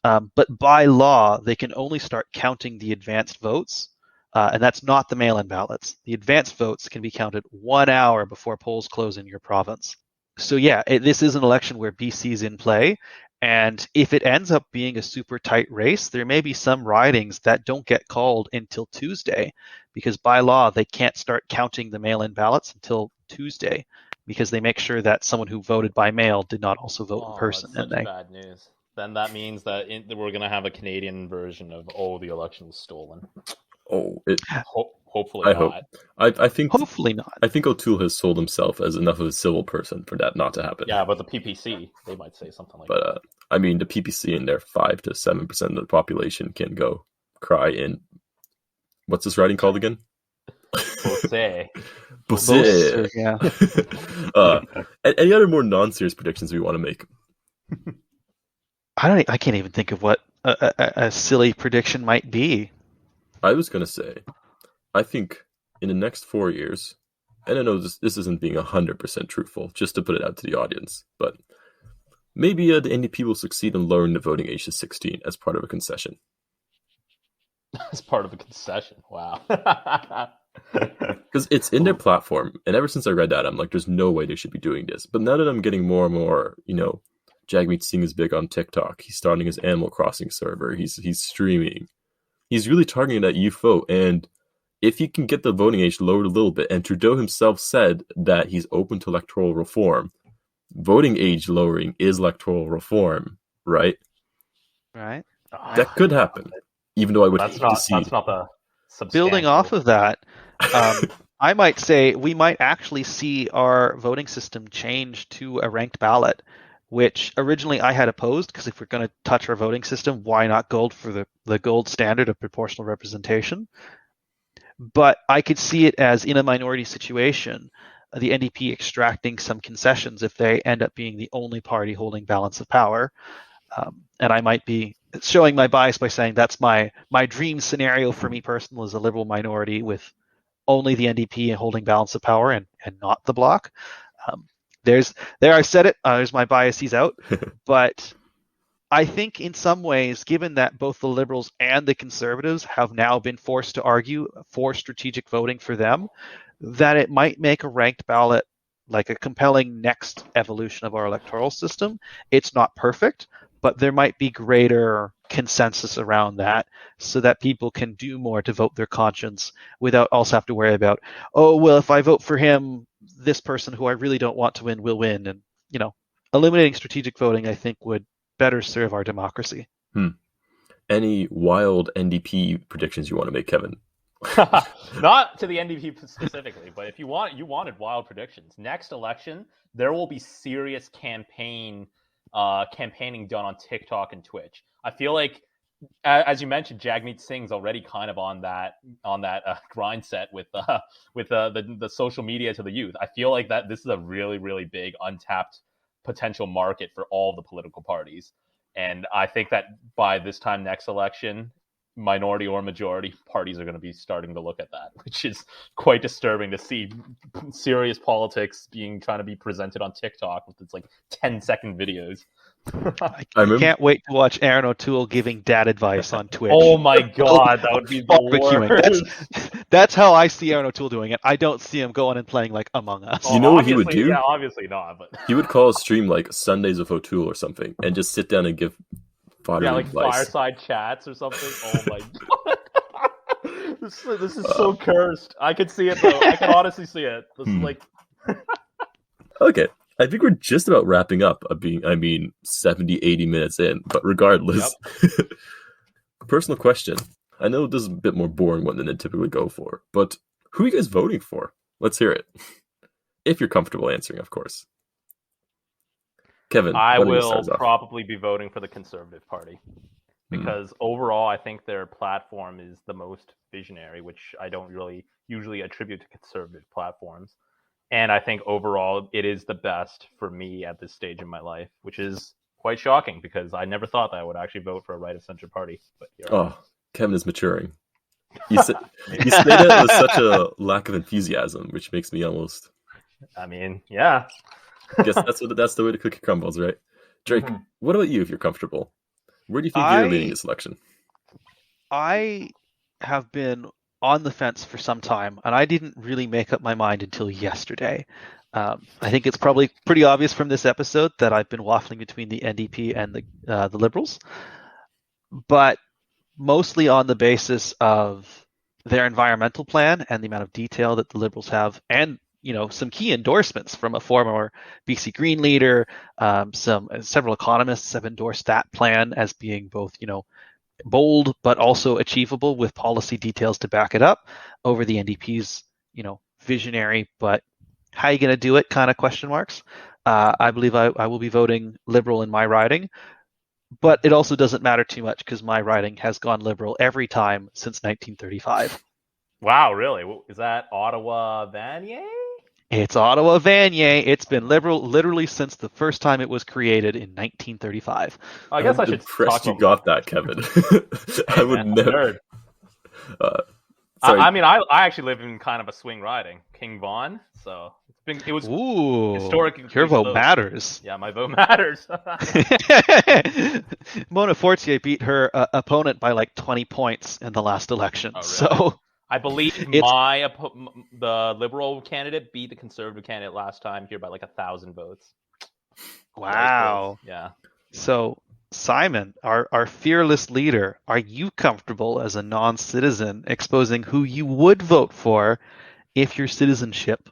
But by law, they can only start counting the advanced votes, and that's not the mail-in ballots. The advanced votes can be counted 1 hour before polls close in your province. So yeah, this is an election where BC is in play, and if it ends up being a super tight race, there may be some ridings that don't get called until Tuesday, because by law they can't start counting the mail-in ballots until Tuesday, because they make sure that someone who voted by mail did not also vote in person. That's such bad news. Then that means that we're going to have a Canadian version of, the election was stolen. Oh, hopefully not. I think hopefully not. I think O'Toole has sold himself as enough of a civil person for that not to happen. Yeah, but the PPC, they might say something like that. But I mean, the PPC in their 5 to 7% of the population can go cry in. What's this riding called again? Bosse. Yeah. Any other more non-serious predictions we want to make? I can't even think of what a silly prediction might be. I was going to say, I think in the next 4 years, and I know this isn't being 100% truthful, just to put it out to the audience, but maybe the NDP will succeed in lowering the voting age to 16 as part of a concession. As part of a concession? Wow. Because it's in their platform, and ever since I read that, I'm like, there's no way they should be doing this. But now that I'm getting more and more, Jagmeet Singh is big on TikTok. He's starting his Animal Crossing server. He's streaming. He's really targeting that youth vote, and if he can get the voting age lowered a little bit, and Trudeau himself said that he's open to electoral reform, voting age lowering is electoral reform, right? Right. That could happen, even though I would hate to see. That's not the substantial. Building off of that, I might say we might actually see our voting system change to a ranked ballot, which originally I had opposed, because if we're going to touch our voting system, why not gold for the gold standard of proportional representation? But I could see it as, in a minority situation, the NDP extracting some concessions if they end up being the only party holding balance of power. And I might be showing my bias by saying that's my dream scenario for me personally, as a Liberal minority with only the NDP holding balance of power and not the Bloc. I said it. There's my biases out. But I think in some ways, given that both the Liberals and the Conservatives have now been forced to argue for strategic voting for them, that it might make a ranked ballot like a compelling next evolution of our electoral system. It's not perfect, but there might be greater consensus around that, so that people can do more to vote their conscience without also have to worry about, oh, well, if I vote for him, this person who I really don't want to win will win. And, eliminating strategic voting, I think, would better serve our democracy. Any wild NDP predictions you want to make, Kevin? Not to the NDP specifically, but if you wanted wild predictions. Next election, there will be serious campaigning done on TikTok and Twitch. I feel like, as you mentioned, Jagmeet Singh's already kind of on that grind set with the social media to the youth. I feel like that this is a really, really big untapped potential market for all the political parties, and I think that by this time next election, minority or majority parties are going to be starting to look at that, which is quite disturbing to see serious politics trying to be presented on TikTok with its like 10-second videos. I remember- can't wait to watch Aaron O'Toole giving dad advice on Twitch. Oh my god, that would be the Barbecuing. worst. That's how I see Aaron O'Toole doing it. I don't see him going and playing like Among Us. You know what he would Obviously- do? Yeah, obviously not, but He would call a stream like Sundays of O'Toole or something, and just sit down and give fodder yeah, like advice. fireside chats or something. Oh my god, this is so cursed. I could see it though. I can honestly see it. This is like Okay, I think we're just about wrapping up. 70, 80 minutes in, but regardless. Personal question. I know this is a bit more boring one than I typically go for, but who are you guys voting for? Let's hear it. If you're comfortable answering, of course. Kevin, I why don't you will start us off? probably be voting for the Conservative Party because overall, I think their platform is the most visionary, which I don't really usually attribute to conservative platforms. And I think overall, it is the best for me at this stage in my life, which is quite shocking because I never thought that I would actually vote for a right-of-center party. But here I am. Oh, Kevin is maturing. You say that with such a lack of enthusiasm, which makes me almost... I mean, yeah. I guess that's the way the cookie crumbles, right? Drake, what about you if you're comfortable? Where do you think you're leading this election? I have been on the fence for some time, and I didn't really make up my mind until yesterday. I think it's probably pretty obvious from this episode that I've been waffling between the NDP and the Liberals, but mostly on the basis of their environmental plan and the amount of detail that the Liberals have, and some key endorsements from a former BC Green leader. Several economists have endorsed that plan as being both, bold but also achievable with policy details to back it up over the NDP's, visionary, but how are you going to do it kind of question marks. I believe I will be voting Liberal in my riding, but it also doesn't matter too much because my riding has gone Liberal every time since 1935. Wow, really? Is that Ottawa Vanier? It's Ottawa Vanier. It's been Liberal literally since the first time it was created in 1935. I guess I I'm should impressed talk you about got that, Kevin. I would man, never. nerd. Sorry. I mean, I actually live in kind of a swing riding, King Vaughan. So it was historic. Your vote matters. Yeah, my vote matters. Mona Fortier beat her opponent by like 20 points in the last election. Oh, really? So I believe the Liberal candidate beat the Conservative candidate last time here by like 1,000 votes. wow. Yeah. So Simon, our fearless leader, are you comfortable as a non-citizen exposing who you would vote for if your citizenship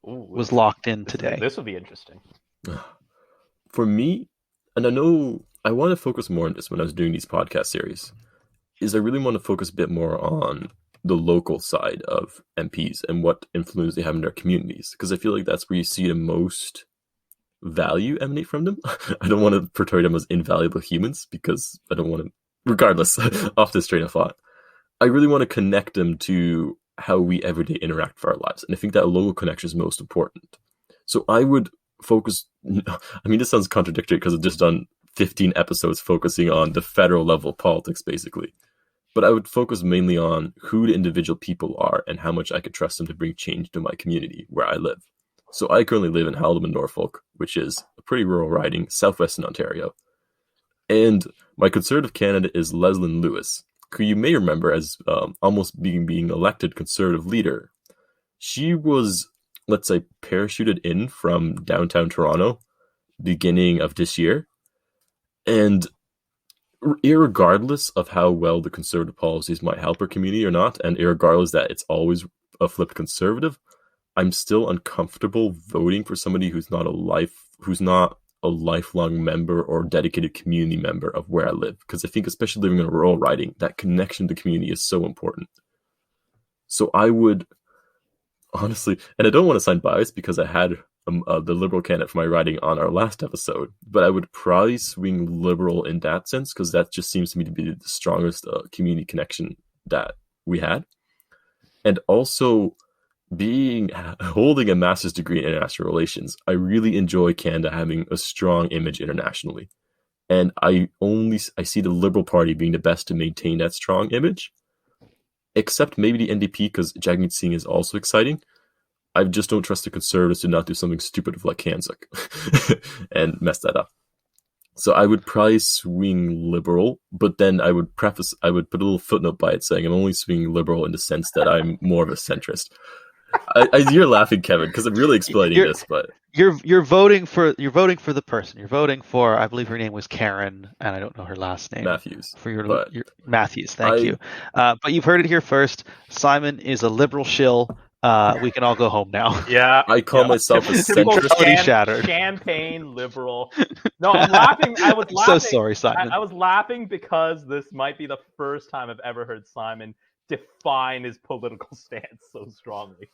was locked in today? This would be interesting. For me, and I know I want to focus more on this when I was doing these podcast series, is I really want to focus a bit more on the local side of MPs and what influence they have in their communities, because I feel like that's where you see the most value emanate from them. I don't want to portray them as invaluable humans because I don't want to, regardless, off this train of thought. I really want to connect them to how we everyday interact for our lives. And I think that local connection is most important. So I would focus, I mean, this sounds contradictory because I've just done 15 episodes focusing on the federal level politics, basically. But I would focus mainly on who the individual people are and how much I could trust them to bring change to my community where I live. So I currently live in Haldimand, Norfolk, which is a pretty rural riding, southwestern Ontario. And my Conservative candidate is Leslyn Lewis, who you may remember as almost being elected Conservative leader. She was, let's say, parachuted in from downtown Toronto beginning of this year. And irregardless of how well the Conservative policies might help her community or not, and irregardless that it's always a flipped Conservative, I'm still uncomfortable voting for somebody who's not a lifelong member or dedicated community member of where I live. Because I think, especially living in a rural riding, that connection to the community is so important. So I would honestly, and I don't want to sound biased because I had the Liberal candidate for my riding on our last episode, but I would probably swing Liberal in that sense because that just seems to me to be the strongest community connection that we had. And also, holding a master's degree in international relations, I really enjoy Canada having a strong image internationally. and I see the Liberal Party being the best to maintain that strong image, except maybe the NDP, because Jagmeet Singh is also exciting. I just don't trust the Conservatives to not do something stupid like Kansuk and mess that up. So I would probably swing Liberal, but then I would put a little footnote by it saying I'm only swinging Liberal in the sense that I'm more of a centrist. You're laughing, Kevin, because I'm really explaining this, but you're voting for the person. You're voting for, I believe her name was Karen, and I don't know her last name. Matthews. For your Matthews, thank you. But you've heard it here first. Simon is a liberal shill. We can all go home now. Yeah, I call myself a centrist. Shattered. Champagne liberal. No, I'm laughing. I was laughing. So sorry, Simon. I was laughing because this might be the first time I've ever heard Simon define his political stance so strongly.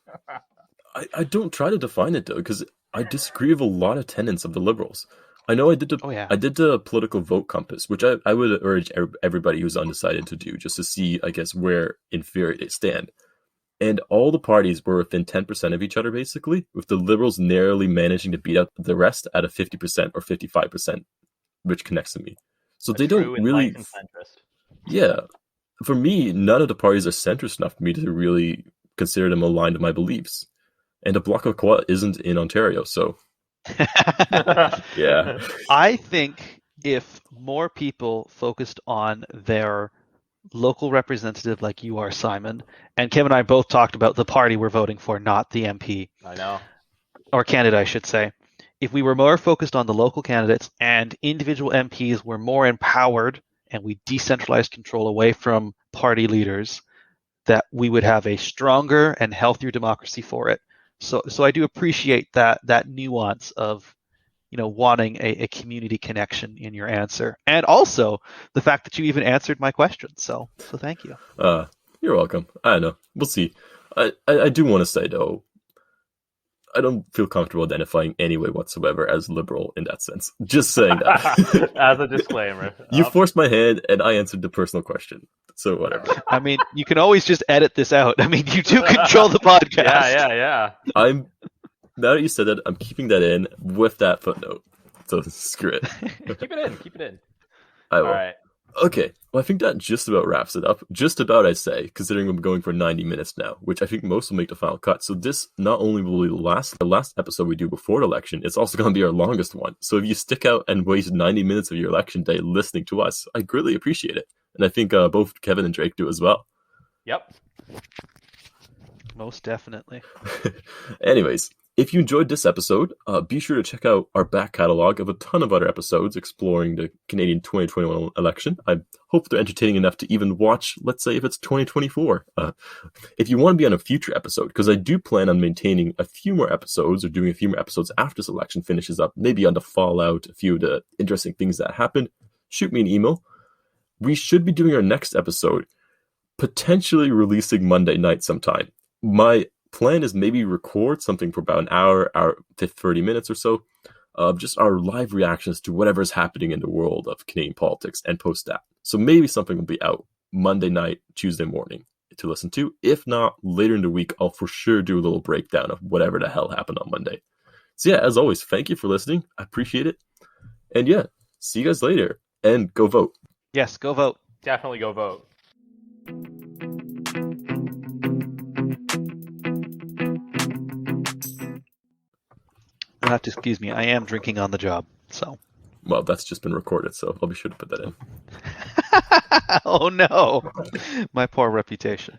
I don't try to define it, though, because I disagree with a lot of tenets of the Liberals. I know I did the political vote compass, which I would urge everybody who's undecided to do, just to see, I guess, where in theory they stand. And all the parties were within 10% of each other, basically, with the Liberals narrowly managing to beat out the rest at a 50% or 55%, which connects to me. So they don't really... Yeah. For me, none of the parties are centrist enough for me to really consider them aligned to my beliefs. And the Bloc Quebecois isn't in Ontario, so... Yeah. I think if more people focused on their local representative like you are, Simon, and Kevin and I both talked about the party we're voting for, not the MP. I know. Or candidate, I should say. If we were more focused on the local candidates and individual MPs were more empowered and we decentralized control away from party leaders, that we would have a stronger and healthier democracy for it. So I do appreciate that nuance of, wanting a community connection in your answer, and also the fact that you even answered my question. So thank you. You're welcome. I know. We'll see. I do want to say, though, I don't feel comfortable identifying any way whatsoever as liberal in that sense. Just saying that. As a disclaimer. You forced my hand, and I answered the personal question. So whatever. I mean, you can always just edit this out. I mean, you do control the podcast. Yeah. Now that you said that, I'm keeping that in with that footnote. So screw it. Keep it in. I will. All right. Okay. Well, I think that just about wraps it up. Just about, I'd say, considering I'm going for 90 minutes now, which I think most will make the final cut. So this not only will be the last episode we do before the election, it's also going to be our longest one. So if you stick out and waste 90 minutes of your election day listening to us, I greatly appreciate it. And I think both Kevin and Drake do as well. Yep. Most definitely. Anyways, if you enjoyed this episode, be sure to check out our back catalog of a ton of other episodes exploring the Canadian 2021 election. I hope they're entertaining enough to even watch, let's say, if it's 2024. If you want to be on a future episode, because I do plan on maintaining a few more episodes or doing a few more episodes after this election finishes up, maybe on the fallout, a few of the interesting things that happened, shoot me an email. We should be doing our next episode, potentially releasing Monday night sometime. My plan is maybe record something for about an hour 30 minutes or so of just our live reactions to whatever's happening in the world of Canadian politics and post that. So maybe something will be out Monday night, Tuesday morning to listen to. If not, later in the week, I'll for sure do a little breakdown of whatever the hell happened on Monday. So yeah, as always, thank you for listening. I appreciate it. And yeah, see you guys later. And go vote. Yes, go vote. Definitely go vote. You'll have to excuse me. I am drinking on the job, so. Well, that's just been recorded, so I'll be sure to put that in. Oh no, my poor reputation.